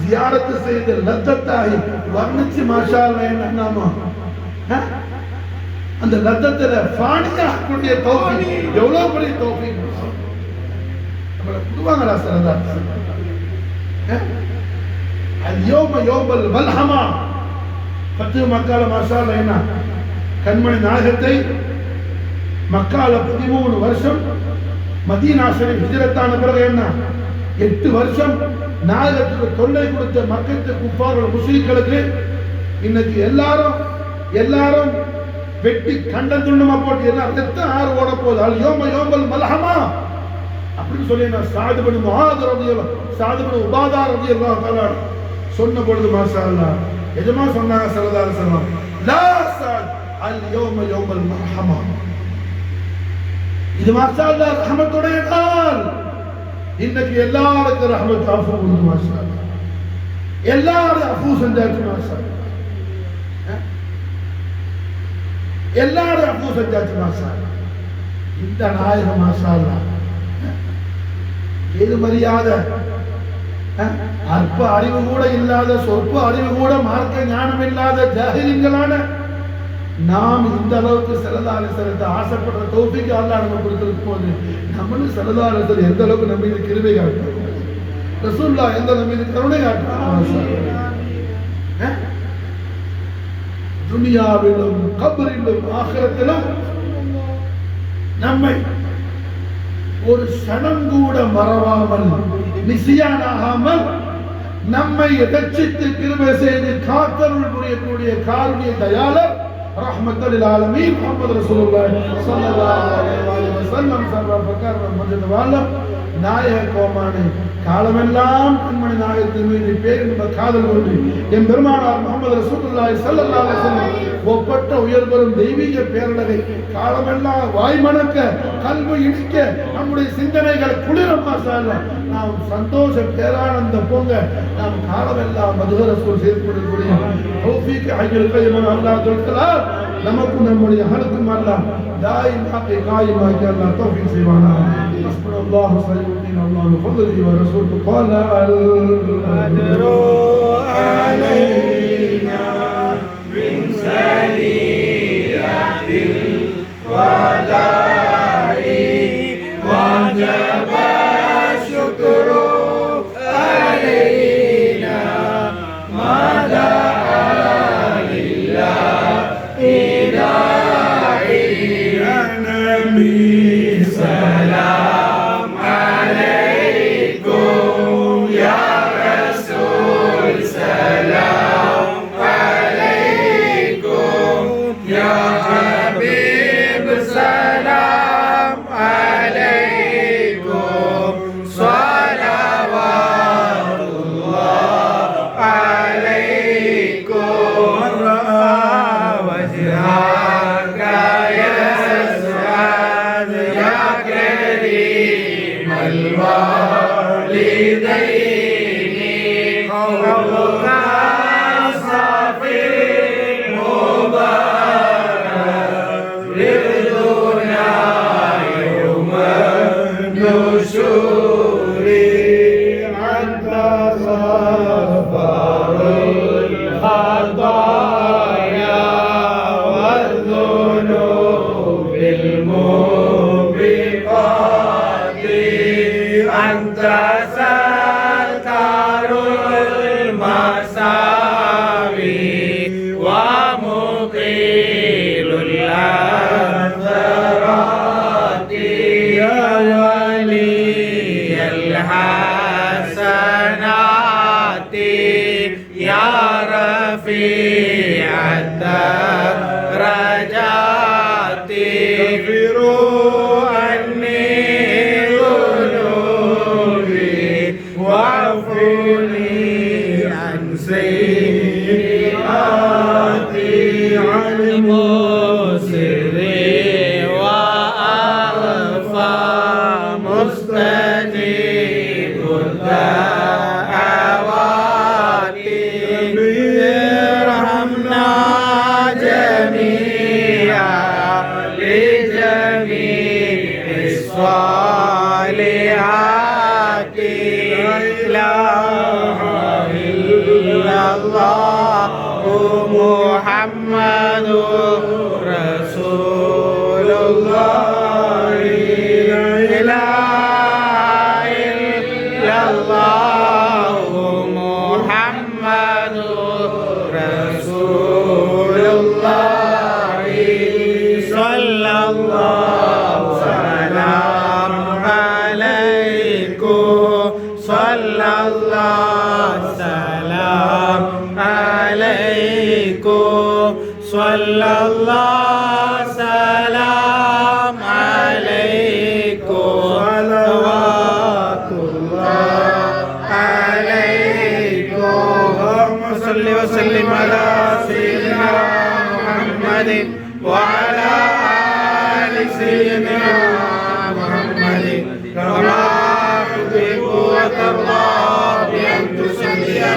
ஜியாரத் செய்து லத்தத்தாகி வர்ணிச்சு மாஷா அல்லாஹ் என்ன நாம அந்த லத்தத்துல ஃபானியாக்கூடிய தௌஃபீக் எவ்வளவு பெரிய தௌஃபீக் நம்மள குடுவாங்களா சரதா اليوم يوم الملحمة பத்து மக்கால மாஷா அல்லாஹ் என்ன கண்மணி நாயகத்தை மக்கால 13 வருஷம் மதீனா ஷரீஃப் ஹிஜ்ரத்தான பிறகு என்ன 8 வருஷம் நாயகத்துக்கு தொல்லை கொடுத்த மக்கத்து குஃபார்கள் முஸ்லிம்களுக்கு இன்னைக்கு எல்லாரும் வெட்டி கண்டம் துண்டமா போட்டு எல்லாம் ரத்தம் ஆறு ஓட போகுது. அல் யோம யோமல் மல்ஹமா அப்படின்னு சொல்லி நான் சாது பின் முஆத் ரலியல்லாஹு சாது பின் உபாதா ரலியல்லாஹு தஆலா சொன்ன பொழுது மாஷா அல்லாஹ் எஜமா சொன்னாங்க ஸல்லல்லாஹு அலைஹி வஸல்லம் லா சாத் அல் யோம யோமல் மல்ஹமா, இது மாஷா அல்லாஹ் ரஹ்மத்துடைய நாள். இன்னைக்கு எல்லாருக்கும் ரஹ்மத் அஃபு உண்டு மாஷா அல்லாஹ், எல்லாரும் அஃபு செஞ்சாச்சு மாஷா அல்லாஹ், எல்லாரும் அஃபு செஞ்சாச்சு மாஷா அல்லாஹ். இந்த நாயகம் மாஷா அல்லாஹ் ஏது மரியாதை, அற்ப அறிவு கூட இல்லாத, சொற்ப அறிவு கூட மார்க்க ஞானம் இல்லாத ஜாஹிலிங்களான நாம் இந்த அளவுக்கு ஸல்லல்லாஹு அலைஹி வஸல்லம் ஆசைப்படுற தௌஃபீக் அல்லாஹ் நமக்கு கொடுத்திருக்கும் போது நம்மளும் ஸல்லல்லாஹு அலைஹி வஸல்லம் எந்த அளவுக்கு நம்ம மீது கிருபை காட்டுறோம், ரசூலுல்லாஹ் எந்த நம்ம மீது கருணை காட்டுறாங்க. துனியாவிலும் கபரிலும் ஆகிரத்திலும் நம்மை ஒரு சனம் கூட மறவாமல் நிசியானாகாமல் நம்மை ரட்சித்து கிருபை செய்து காத்தருள் புரியக்கூடிய காருண்ய தயாளர் ரஹ்மத்துல் ஆலமீன் முஹம்மது ரசூலுல்லாஹி ஸல்லல்லாஹு அலைஹி வஸல்லம் சர்வ ஃபக்கர் மஜ்து வாலம் நாயகமான காலமெல்லாம் கண்மணி நாயகத்தின் மீது பேரின்ப காதல் கொண்டு என் பெருமானார் முகமது ரசூலுல்லாஹி ஸல்லல்லாஹு அலைஹி வஸல்லம் ஒப்பற்ற உயர்வரும் தெய்வீக பேரழகை காலமெல்லாம் வாய்மணக்க கல்வி இடிக்க நம்முடைய சிந்தனைகள் குளிரமா சார் நாம் சந்தோஷ பேரானந்த போங்க நாம் காலமெல்லாம் மதுர ரசூல் செய்து கொள்ளக்கூடிய தௌஃபீக் அய்யுல் அல்லாஹ் தொழுகிறார் நமக்கும் நம்முடைய அகலுக்கும் அல்லாஹ் தாயிமாக்கி காயிமாக்கி அல்லாஹ் தௌஃபீக் செய்வானா. ஹஸ்புனல்லாஹு வ நிஅமல் அல்லாஹு பிஃضله ورسوله قال القدر علينا من سريعة الوداع وجب الشكر علينا ما دعا لله داعي. يا نبي سلام عليكم يا رسول سلام عليكم يا حبيب سلام عليكم صلوات الله عليكم. رأى وجهك يسعد يا كريم الوالدين قولك صافي مبارك رضنا يوم النشور أنت غفار الخطايا والذنوب الموبقات أنت ستار المساوي ومقيل الأثرات. يا ولي الحسنات يا رفيع الدرجات اغفروا عني ذنوبي واعفوني عن سيئاتي عن المسر وأخفى مستجيب الدعوات. ارحمنا جميعا لجميع الصالحات. لا إله إلا الله محمد رسول الله. لا إله إلا الله محمد رسول الله. صلى الله سلام عليكم صلى الله سلام عليكم صلى الله سلام عليكم صلوات الله عليكم. اللهم صل وسلم على سيدنا محمد وعلى آل سيدنا محمد كما تحب وترضى بأن